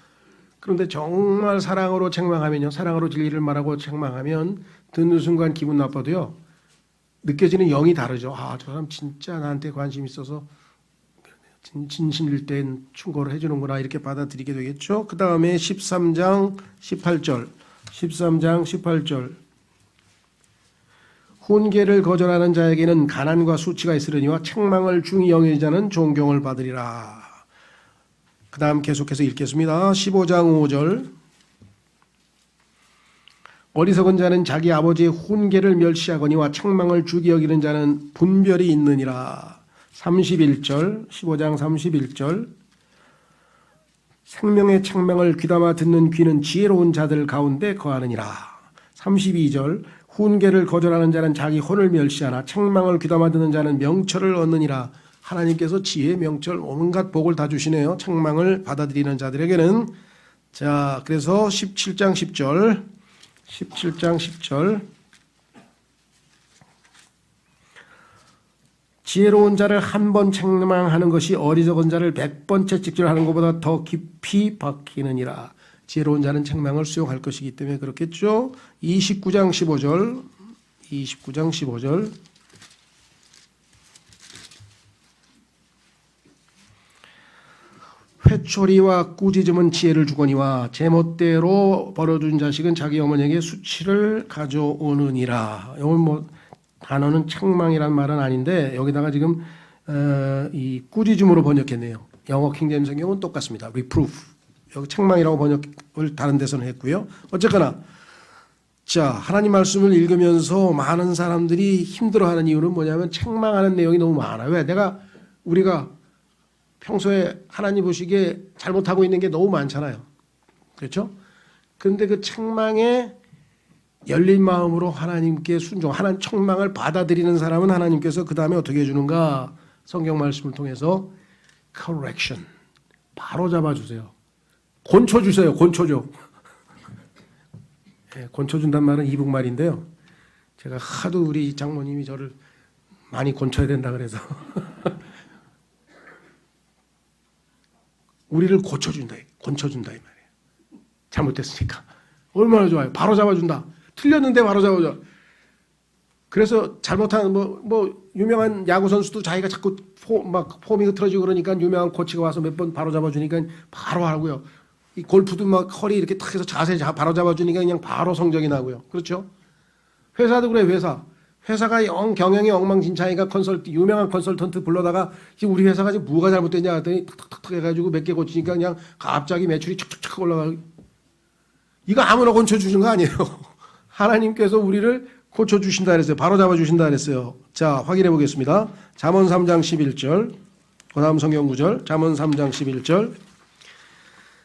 그런데 정말 사랑으로 책망하면요. 사랑으로 진리를 말하고 책망하면 듣는 순간 기분 나빠도요. 느껴지는 영이 다르죠. 아, 저 사람 진짜 나한테 관심 있어서 진심일 땐 충고를 해주는구나. 이렇게 받아들이게 되겠죠. 그 다음에 13장 18절. 13장 18절. 훈계를 거절하는 자에게는 가난과 수치가 있으려니와 책망을 중히 여기는 자는 존경을 받으리라. 그 다음 계속해서 읽겠습니다. 15장 5절. 어리석은 자는 자기 아버지의 훈계를 멸시하거니와 책망을 중히 여기는 자는 분별이 있느니라. 31절. 15장 31절. 생명의 책망을 귀담아 듣는 귀는 지혜로운 자들 가운데 거하느니라. 32절. 훈계를 거절하는 자는 자기 혼을 멸시하나 책망을 귀담아 듣는 자는 명철을 얻느니라. 하나님께서 지혜, 명철, 온갖 복을 다 주시네요. 책망을 받아들이는 자들에게는. 자, 그래서 17장 10절. 17장 10절. 지혜로운 자를 한 번 책망하는 것이 어리석은 자를 100번 채찍질하는 것보다 더 깊이 박히느니라. 지혜로운 자는 책망을 수용할 것이기 때문에 그렇겠죠. 29장 15절. 29장 15절. 회초리와 꾸짖음은 지혜를 주거니와 제멋대로 벌어준 자식은 자기 어머니에게 수치를 가져오느니라. 이건 뭐 단어는 책망이란 말은 아닌데 여기다가 지금 이 꾸짖음으로 번역했네요. 영어 킹제임스 성경은 똑같습니다. reproof. 여기 책망이라고 번역을 다른 데서는 했고요. 어쨌거나 자, 하나님 말씀을 읽으면서 많은 사람들이 힘들어하는 이유는 뭐냐면 책망하는 내용이 너무 많아요. 왜? 우리가 평소에 하나님 보시기에 잘못하고 있는 게 너무 많잖아요. 그렇죠? 그런데 그 책망에 열린 마음으로 하나님께 순종하는 책망을 받아들이는 사람은 하나님께서 그 다음에 어떻게 해주는가? 성경 말씀을 통해서 correction. 바로 잡아주세요. 곤쳐주세요. 곤쳐줘. 네, 곤쳐준단 말은 이북말인데요. 제가 하도 우리 장모님이 저를 많이 곤쳐야 된다 그래서 우리를 고쳐준다. 곤쳐준다 이 말이에요. 잘못됐으니까. 얼마나 좋아요. 바로 잡아준다. 틀렸는데 바로 잡아줘. 그래서 잘못한 유명한 야구 선수도 자기가 자꾸 폼이 흐트러지고 그러니까 유명한 코치가 와서 몇 번 바로 잡아주니까 바로 하고요. 이 골프도 막 허리 이렇게 탁 해서 자세 바로 잡아주니까 그냥 바로 성적이 나고요. 그렇죠? 회사도 그래. 회사가 경영이 엉망진창이가 유명한 컨설턴트 불러다가 지금 우리 회사가 지금 뭐가 잘못됐냐 했더니 탁탁탁 해가지고 몇 개 고치니까 그냥 갑자기 매출이 척척척 올라가고. 이거 아무나 고쳐주신 거 아니에요. 하나님께서 우리를 고쳐주신다 그랬어요. 바로 잡아주신다 그랬어요. 자, 확인해 보겠습니다. 잠언 3장 11절. 그 다음 성경 구절 잠언 3장 11절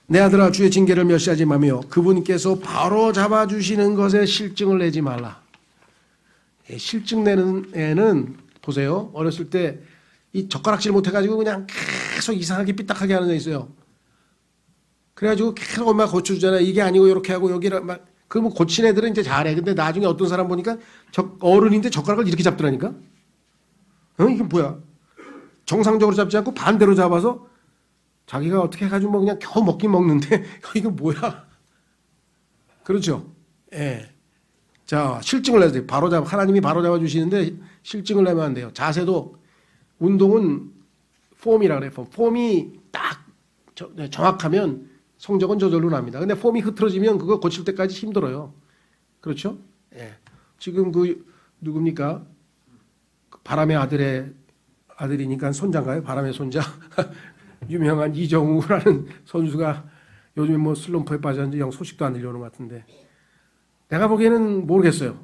내 아들아 주의 징계를 멸시하지 마며 그분께서 바로 잡아주시는 것에 실증을 내지 말라. 실증 내는 애는 보세요. 어렸을 때 이 젓가락질 못해가지고 그냥 계속 이상하게 삐딱하게 하는 애 있어요. 그래가지고 계속 엄마가 고쳐주잖아요. 이게 아니고 이렇게 하고 여기라 막 그러면 고친 애들은 이제 잘해. 근데 나중에 어떤 사람 보니까 어른인데 젓가락을 이렇게 잡더라니까. 이게 뭐야? 정상적으로 잡지 않고 반대로 잡아서 자기가 어떻게 해가지고 뭐 그냥 겨우 먹긴 먹는데 이거 뭐야? 그렇죠? 예. 자, 실증을 내야 돼요. 바로 하나님이 바로 잡아주시는데 실증을 내면 안 돼요. 자세도 운동은 폼이라 그래요. 폼이 딱 정확하면 성적은 저절로 납니다. 근데 폼이 흐트러지면 그거 고칠 때까지 힘들어요. 그렇죠? 예. 지금 그 누굽니까? 바람의 아들이니까 손자인가요? 바람의 손자. 유명한 이정우라는 선수가 요즘에 뭐 슬럼프에 빠졌는지 영 소식도 안 들려오는 것 같은데 내가 보기에는 모르겠어요.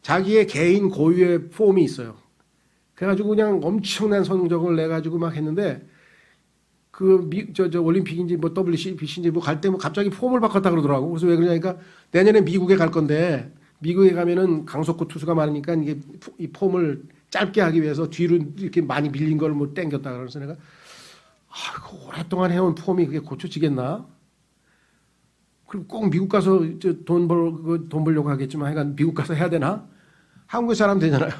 자기의 개인 고유의 폼이 있어요. 그래가지고 그냥 엄청난 성적을 내가지고 막 했는데 저 올림픽인지 뭐 WCBC인지 뭐 갈 때 뭐 갑자기 폼을 바꿨다 그러더라고. 그래서 왜 그러냐니까 내년에 미국에 갈 건데 미국에 가면은 강속구 투수가 많으니까 이게 이 폼을 짧게 하기 위해서 뒤로 이렇게 많이 밀린 걸 뭐 땡겼다 그래서 내가 오랫동안 해온 폼이 그게 고쳐지겠나? 그리고 꼭 미국 가서 돈 벌려고 하겠지만 하여간 미국 가서 해야 되나? 한국에 사람 되잖아요.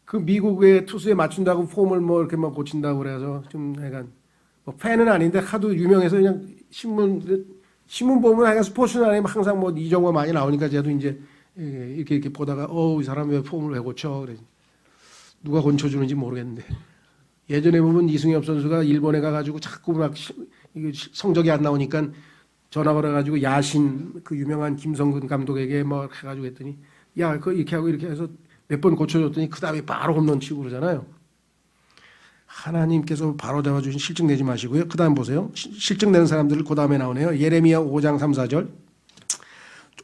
그 미국의 투수에 맞춘다고 폼을 뭐 이렇게 막 고친다고 그래서 좀 하여간 뭐 팬은 아닌데 하도 유명해서 그냥 신문 보면 하여간 스포츠는 아니면 항상 뭐 이정우가 많이 나오니까 저도 이제 이렇게 보다가 이 사람 왜 폼을 왜 고쳐? 그래. 누가 고쳐주는지 모르겠는데. 예전에 보면 이승엽 선수가 일본에 가가지고 자꾸 막 성적이 안 나오니까 전화 걸어가지고 야신 그 유명한 김성근 감독에게 뭐 해가지고 했더니 야, 그 이렇게 하고 이렇게 해서 몇 번 고쳐줬더니 그 다음에 바로 홈런 치고 그러잖아요. 하나님께서 바로 잡아주신 실증 내지 마시고요. 그 다음 보세요. 실증 내는 사람들 그 다음에 나오네요. 예레미야 5장 3, 4절.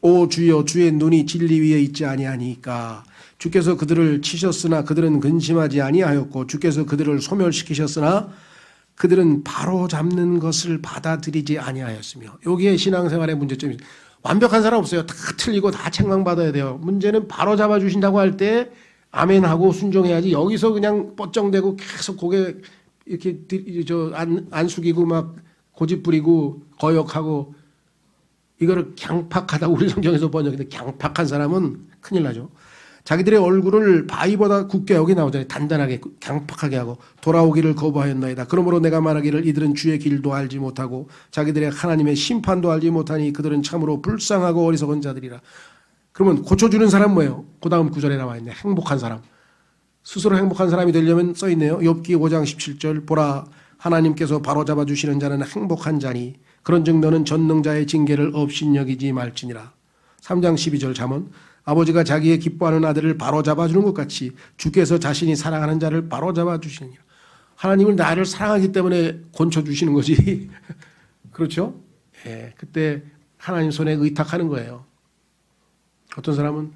오 주여 주의 눈이 진리 위에 있지 아니하니까 주께서 그들을 치셨으나 그들은 근심하지 아니하였고 주께서 그들을 소멸시키셨으나 그들은 바로 잡는 것을 받아들이지 아니하였으며 여기에 신앙생활의 문제점이 완벽한 사람 없어요. 다 틀리고 다 책망받아야 돼요. 문제는 바로 잡아주신다고 할 때 아멘하고 순종해야지 여기서 그냥 뻗정대고 계속 고개 이렇게 안 숙이고 막 고집 부리고 거역하고 이거를 갱팍하다고 우리 성경에서 번역인데 갱팍한 사람은 큰일 나죠. 자기들의 얼굴을 바위보다 굳게 여기 나오잖아요. 단단하게 강팍하게 하고 돌아오기를 거부하였나이다. 그러므로 내가 말하기를 이들은 주의 길도 알지 못하고 자기들의 하나님의 심판도 알지 못하니 그들은 참으로 불쌍하고 어리석은 자들이라. 그러면 고쳐주는 사람 뭐예요? 그 다음 구절에 나와 있네. 행복한 사람. 스스로 행복한 사람이 되려면 써있네요. 욥기 5장 17절 보라 하나님께서 바로잡아 주시는 자는 행복한 자니 그런즉 너는 전능자의 징계를 업신여기지 말지니라. 3장 12절 잠언 아버지가 자기의 기뻐하는 아들을 바로잡아 주는 것 같이 주께서 자신이 사랑하는 자를 바로잡아 주시느니라. 하나님은 나를 사랑하기 때문에 건쳐주시는 거지. 그렇죠? 예, 그때 하나님 손에 의탁하는 거예요. 어떤 사람은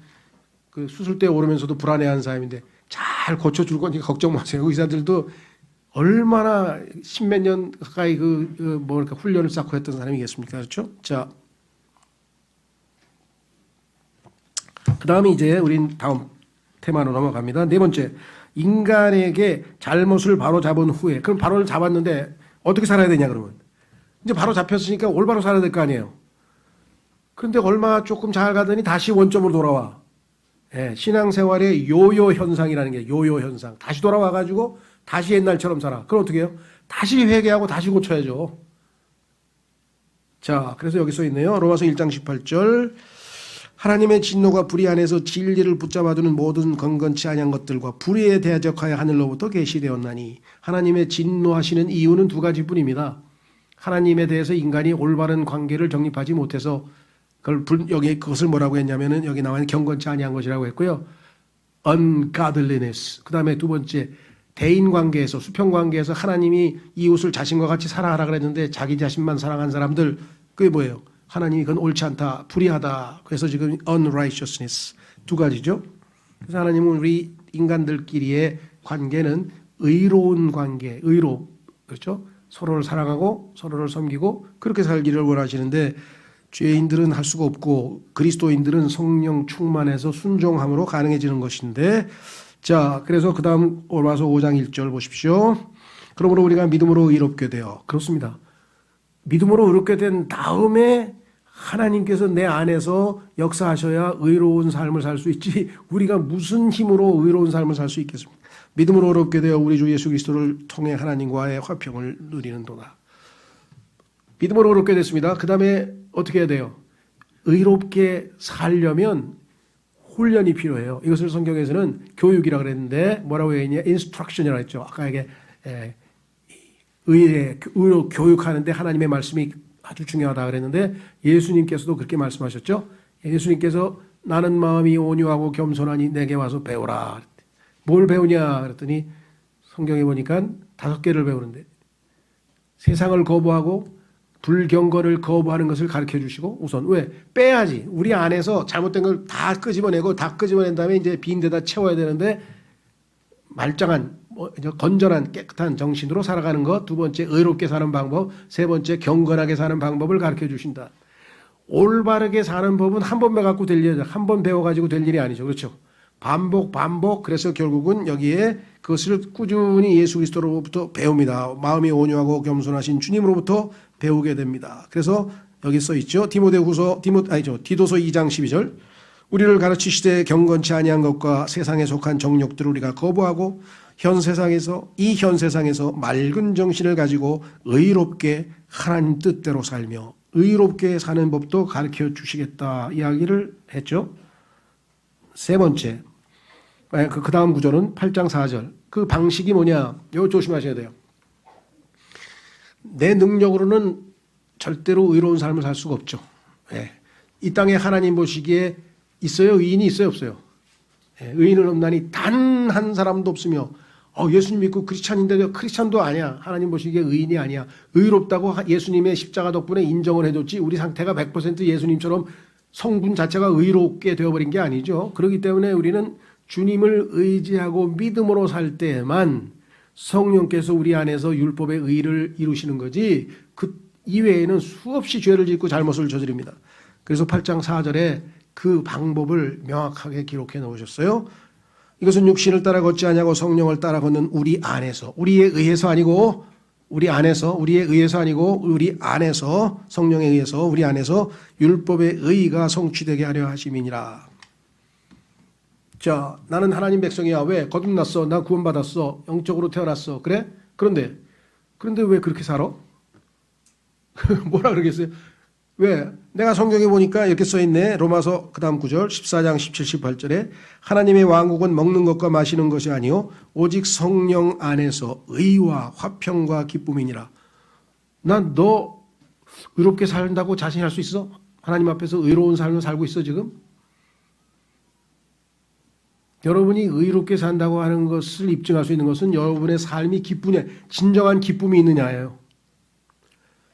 그 수술대에 오르면서도 불안해하는 사람인데 잘 고쳐줄 거니까 걱정 마세요. 의사들도 얼마나 십몇 년 가까이 뭐랄까 훈련을 쌓고 했던 사람이겠습니까? 그렇죠? 자, 그 다음에 이제 우린 다음 테마로 넘어갑니다. 네 번째, 인간에게 잘못을 바로 잡은 후에, 그럼 바로 잡았는데 어떻게 살아야 되냐 그러면 이제 바로 잡혔으니까 올바로 살아야 될 거 아니에요. 그런데 얼마 조금 잘 가더니 다시 원점으로 돌아와. 예, 신앙생활의 요요 현상이라는 게 요요 현상. 다시 돌아와가지고 다시 옛날처럼 살아. 그럼 어떻게 해요? 다시 회개하고 다시 고쳐야죠. 자, 그래서 여기 써 있네요. 로마서 1장 18절. 하나님의 진노가 불의 안에서 진리를 붙잡아두는 모든 건건치 아니한 것들과 불의에 대적하여 하늘로부터 계시되었나니 하나님의 진노하시는 이유는 두 가지뿐입니다. 하나님에 대해서 인간이 올바른 관계를 정립하지 못해서 여기 그것을 뭐라고 했냐면은 여기 나와 있는 경건치 아니한 것이라고 했고요. ungodliness. 그 다음에 두 번째 대인 관계에서 수평 관계에서 하나님이 이웃을 자신과 같이 사랑하라 그랬는데 자기 자신만 사랑한 사람들 그게 뭐예요? 하나님이 그건 옳지 않다, 불의하다. 그래서 지금 unrighteousness 두 가지죠. 그래서 하나님은 우리 인간들끼리의 관계는 의로운 관계, 그렇죠? 서로를 사랑하고 서로를 섬기고 그렇게 살기를 원하시는데 죄인들은 할 수가 없고 그리스도인들은 성령 충만해서 순종함으로 가능해지는 것인데 자, 그래서 그 다음 로마서 5장 1절 보십시오. 그러므로 우리가 믿음으로 의롭게 되어 그렇습니다. 믿음으로 의롭게 된 다음에 하나님께서 내 안에서 역사하셔야 의로운 삶을 살 수 있지 우리가 무슨 힘으로 의로운 삶을 살 수 있겠습니까? 믿음으로 의롭게 되어 우리 주 예수 그리스도를 통해 하나님과의 화평을 누리는도다. 믿음으로 의롭게 됐습니다. 그 다음에 어떻게 해야 돼요? 의롭게 살려면 훈련이 필요해요. 이것을 성경에서는 교육이라고 그랬는데 뭐라고 했냐? 인스트럭션이라고 했죠. 아까 이게 의로 교육하는데 하나님의 말씀이 아주 중요하다 그랬는데 예수님께서도 그렇게 말씀하셨죠. 예수님께서 나는 마음이 온유하고 겸손하니 내게 와서 배우라. 뭘 배우냐 그랬더니 성경에 보니까 5개를 배우는데 세상을 거부하고 불경건을 거부하는 것을 가르쳐 주시고 우선 왜? 빼야지. 우리 안에서 잘못된 걸 다 끄집어내고 다 끄집어낸 다음에 이제 빈 데다 채워야 되는데 말짱한 건전한 깨끗한 정신으로 살아가는 것. 2번째 의롭게 사는 방법. 3번째 경건하게 사는 방법을 가르쳐 주신다. 올바르게 사는 법은 한 번 배워갖고 될 일이 한 번 배워가지고 될 일이 아니죠. 그렇죠? 반복. 그래서 결국은 여기에 그것을 꾸준히 예수 그리스도로부터 배웁니다. 마음이 온유하고 겸손하신 주님으로부터 배우게 됩니다. 그래서 여기 써 있죠. 디도서 2장 12절. 우리를 가르치시되 경건치 아니한 것과 세상에 속한 정욕들을 우리가 거부하고 현 세상에서 맑은 정신을 가지고 의롭게 하나님 뜻대로 살며 의롭게 사는 법도 가르쳐 주시겠다 이야기를 했죠. 3번째, 그 다음 구절은 8장 4절. 그 방식이 뭐냐? 이거 조심하셔야 돼요. 내 능력으로는 절대로 의로운 삶을 살 수가 없죠. 이 땅에 하나님 보시기에 있어요? 의인이 있어요? 없어요? 의인은 없나니 단 한 사람도 없으며 예수님 믿고 크리스찬인데 크리스찬도 아니야. 하나님 보시기에 의인이 아니야. 의롭다고 예수님의 십자가 덕분에 인정을 해줬지 우리 상태가 100% 예수님처럼 성분 자체가 의롭게 되어버린 게 아니죠. 그렇기 때문에 우리는 주님을 의지하고 믿음으로 살 때에만 성령께서 우리 안에서 율법의 의를 이루시는 거지 그 이외에는 수없이 죄를 짓고 잘못을 저지릅니다. 그래서 8장 4절에 그 방법을 명확하게 기록해 놓으셨어요. 이것은 육신을 따라 걷지 아니하고 성령을 따라 걷는 우리 안에서 우리에 의해서 아니고 우리 안에서 우리에 의해서 아니고 우리 안에서 성령에 의해서 우리 안에서 율법의 의가 성취되게 하려 하심이니라. 자, 나는 하나님 백성이야. 왜? 거듭났어. 나 구원받았어. 영적으로 태어났어. 그래? 그런데 왜 그렇게 살아? 뭐라 그러겠어요? 왜? 내가 성경에 보니까 이렇게 써있네. 로마서 그 다음 구절 14장 17, 18절에 하나님의 왕국은 먹는 것과 마시는 것이 아니요 오직 성령 안에서 의와 화평과 기쁨이니라. 난 너 의롭게 살다고 자신할 수 있어? 하나님 앞에서 의로운 삶을 살고 있어 지금? 여러분이 의롭게 산다고 하는 것을 입증할 수 있는 것은 여러분의 삶이 기쁘냐, 진정한 기쁨이 있느냐예요.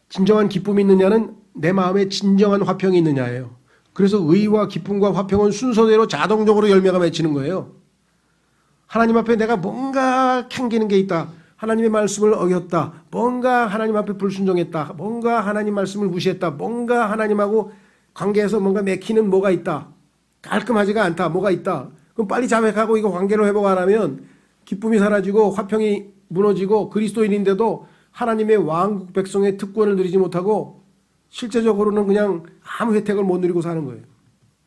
진정한 기쁨이 있느냐는 내 마음에 진정한 화평이 있느냐예요. 그래서 의와 기쁨과 화평은 순서대로 자동적으로 열매가 맺히는 거예요. 하나님 앞에 내가 뭔가 캥기는 게 있다. 하나님의 말씀을 어겼다. 뭔가 하나님 앞에 불순종했다. 뭔가 하나님 말씀을 무시했다. 뭔가 하나님하고 관계에서 뭔가 맥히는 뭐가 있다. 깔끔하지가 않다. 뭐가 있다. 그럼 빨리 자백하고 이거 관계를 회복 안 하면 기쁨이 사라지고 화평이 무너지고 그리스도인인데도 하나님의 왕국 백성의 특권을 누리지 못하고 실제적으로는 그냥 아무 혜택을 못 누리고 사는 거예요.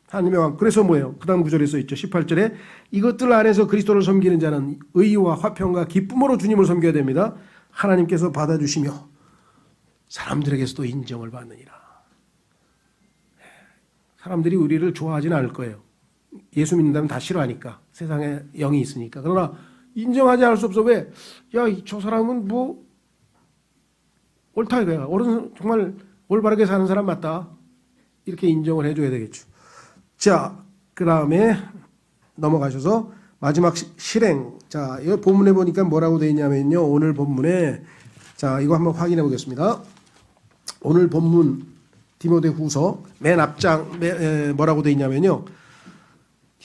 하나님의 왕. 그래서 뭐예요? 그 다음 구절에 써 있죠. 18절에 이것들 안에서 그리스도를 섬기는 자는 의와 화평과 기쁨으로 주님을 섬겨야 됩니다. 하나님께서 받아주시며 사람들에게서도 인정을 받느니라. 사람들이 우리를 좋아하지는 않을 거예요. 예수 믿는다면 다 싫어하니까. 세상에 영이 있으니까. 그러나 인정하지 않을 수 없어. 왜? 야, 저 사람은 뭐 옳다 이거야. 어른 정말 올바르게 사는 사람 맞다. 이렇게 인정을 해줘야 되겠죠. 자, 그 다음에 넘어가셔서 마지막 실행. 자, 이 본문에 보니까 뭐라고 되어 있냐면요. 오늘 본문에 자, 이거 한번 확인해 보겠습니다. 오늘 본문 디모데 후서 맨 앞장 뭐라고 되어 있냐면요.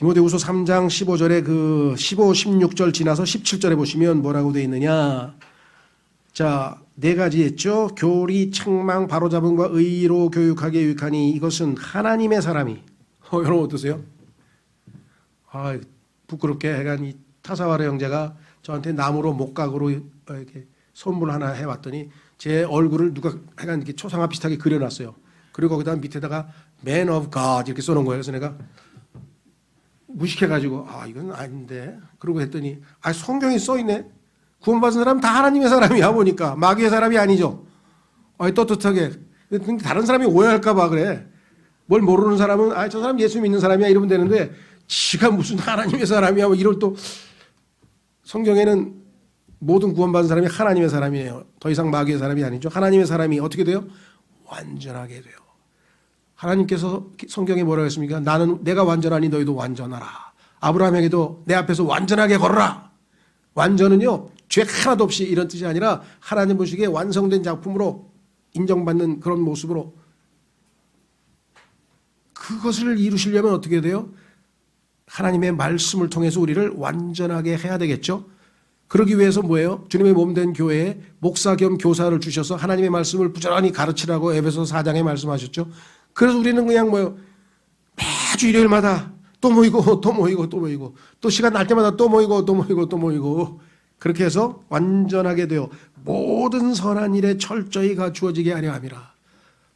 디모데후서 3장 15절에 그 15, 16절 지나서 17절에 보시면 뭐라고 되어 있느냐. 자, 네 가지 했죠. 교리, 책망, 바로잡음과 의로 교육하게 유익하니 이것은 하나님의 사람이. 여러분 어떠세요? 부끄럽게 하여간 이 타사와라 형제가 저한테 나무로 목각으로 이렇게 선물 하나 해왔더니 제 얼굴을 누가 하여간 이렇게 초상화 비슷하게 그려놨어요. 그리고 거기다 밑에다가 Man of God 이렇게 써놓은 거예요. 그래서 내가 무식해가지고 이건 아닌데 그러고 했더니 성경에 써있네. 구원받은 사람은 다 하나님의 사람이야 보니까 마귀의 사람이 아니죠. 떳떳하게. 다른 사람이 오해할까 봐 그래. 뭘 모르는 사람은 저 사람 예수 믿는 사람이야 이러면 되는데 지가 무슨 하나님의 사람이야 뭐 이럴 또 성경에는 모든 구원받은 사람이 하나님의 사람이에요. 더 이상 마귀의 사람이 아니죠. 하나님의 사람이 어떻게 돼요? 완전하게 돼요. 하나님께서 성경에 뭐라고 했습니까? 내가 완전하니 너희도 완전하라. 아브라함에게도 내 앞에서 완전하게 걸어라. 완전은요 죄 하나도 없이 이런 뜻이 아니라 하나님 보시기에 완성된 작품으로 인정받는 그런 모습으로 그것을 이루시려면 어떻게 돼요? 하나님의 말씀을 통해서 우리를 완전하게 해야 되겠죠. 그러기 위해서 뭐예요? 주님의 몸된 교회에 목사 겸 교사를 주셔서 하나님의 말씀을 부지런히 가르치라고 에베소서 4장에 말씀하셨죠. 그래서 우리는 그냥 매주 일요일마다 또 모이고 또 모이고 또 모이고 또 시간 날 때마다 또 모이고 또 모이고 또 모이고 그렇게 해서 완전하게 되어 모든 선한 일에 철저히 갖추어지게 하려 함이라.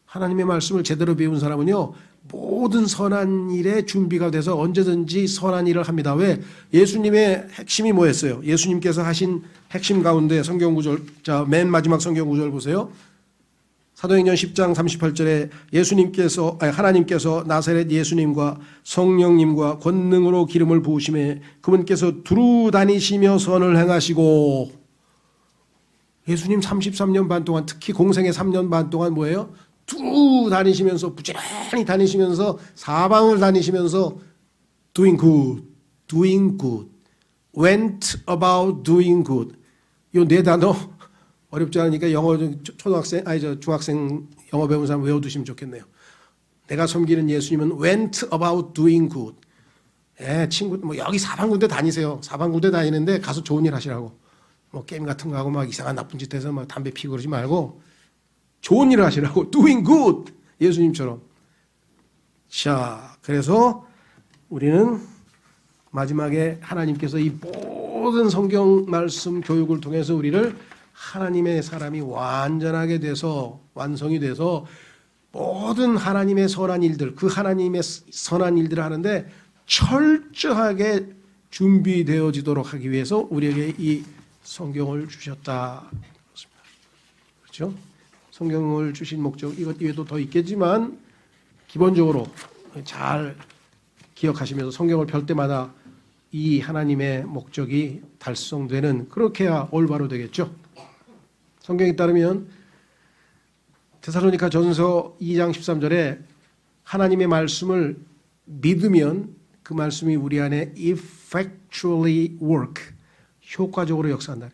하나님의 말씀을 제대로 배운 사람은요 모든 선한 일에 준비가 돼서 언제든지 선한 일을 합니다. 왜? 예수님의 핵심이 뭐였어요? 예수님께서 하신 핵심 가운데 성경 구절, 자, 맨 마지막 성경 구절 보세요. 사도행전 10장 38절에 하나님께서 나사렛 예수님과 성령님과 권능으로 기름을 부으심에 그분께서 두루 다니시며 선을 행하시고 예수님 33년 반 동안 특히 공생의 3년 반 동안 뭐예요? 두루 다니시면서 부지런히 다니시면서 사방을 다니시면서 doing good, went about doing good. 이 네 단어 어렵지 않으니까 영어 중학생 영어 배운 사람 외워두시면 좋겠네요. 내가 섬기는 예수님은 went about doing good. 친구 여기 사방군데 다니세요. 사방군데 다니는데 가서 좋은 일 하시라고. 게임 같은 거 하고 이상한 나쁜 짓 해서 담배 피고 그러지 말고 좋은 일을 하시라고. doing good. 예수님처럼. 자, 그래서 우리는 마지막에 하나님께서 이 모든 성경 말씀 교육을 통해서 우리를 하나님의 사람이 완전하게 돼서 완성이 돼서 모든 하나님의 선한 일들, 그 하나님의 선한 일들을 하는데 철저하게 준비되어지도록 하기 위해서 우리에게 이 성경을 주셨다. 그렇죠? 성경을 주신 목적 이것 이외에도 더 있겠지만 기본적으로 잘 기억하시면서 성경을 펼 때마다 이 하나님의 목적이 달성되는 그렇게 해야 올바로 되겠죠. 성경에 따르면 데살로니가 전서 2장 13절에 하나님의 말씀을 믿으면 그 말씀이 우리 안에 effectually work, 효과적으로 역사한다.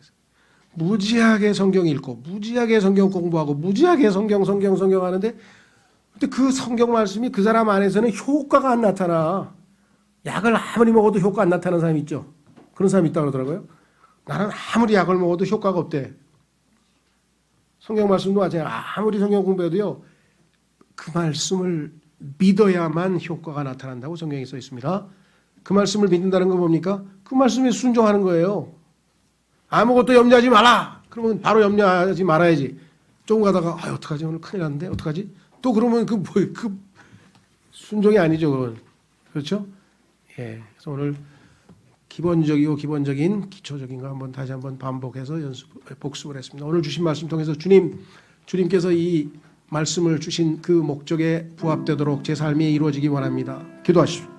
무지하게 성경 읽고 무지하게 성경 공부하고 무지하게 성경 하는데 근데 그 성경 말씀이 그 사람 안에서는 효과가 안 나타나. 약을 아무리 먹어도 효과 안 나타나는 사람이 있죠. 그런 사람이 있다고 그러더라고요. 나는 아무리 약을 먹어도 효과가 없대. 성경 말씀도 마찬가지예요. 아무리 성경 공부해도요. 그 말씀을 믿어야만 효과가 나타난다고 성경에 써 있습니다. 그 말씀을 믿는다는 건 뭡니까? 그 말씀에 순종하는 거예요. 아무것도 염려하지 마라. 그러면 바로 염려하지 말아야지. 조금 가다가 어떡하지 오늘 큰일 났는데 어떡하지? 또 그러면 그 순종이 아니죠. 그건. 그렇죠? 예. 그래서 오늘 기본적인 기초적인 거 다시 한번 반복해서 복습을 했습니다. 오늘 주신 말씀 통해서 주님께서 이 말씀을 주신 그 목적에 부합되도록 제 삶이 이루어지기 원합니다. 기도하십시오.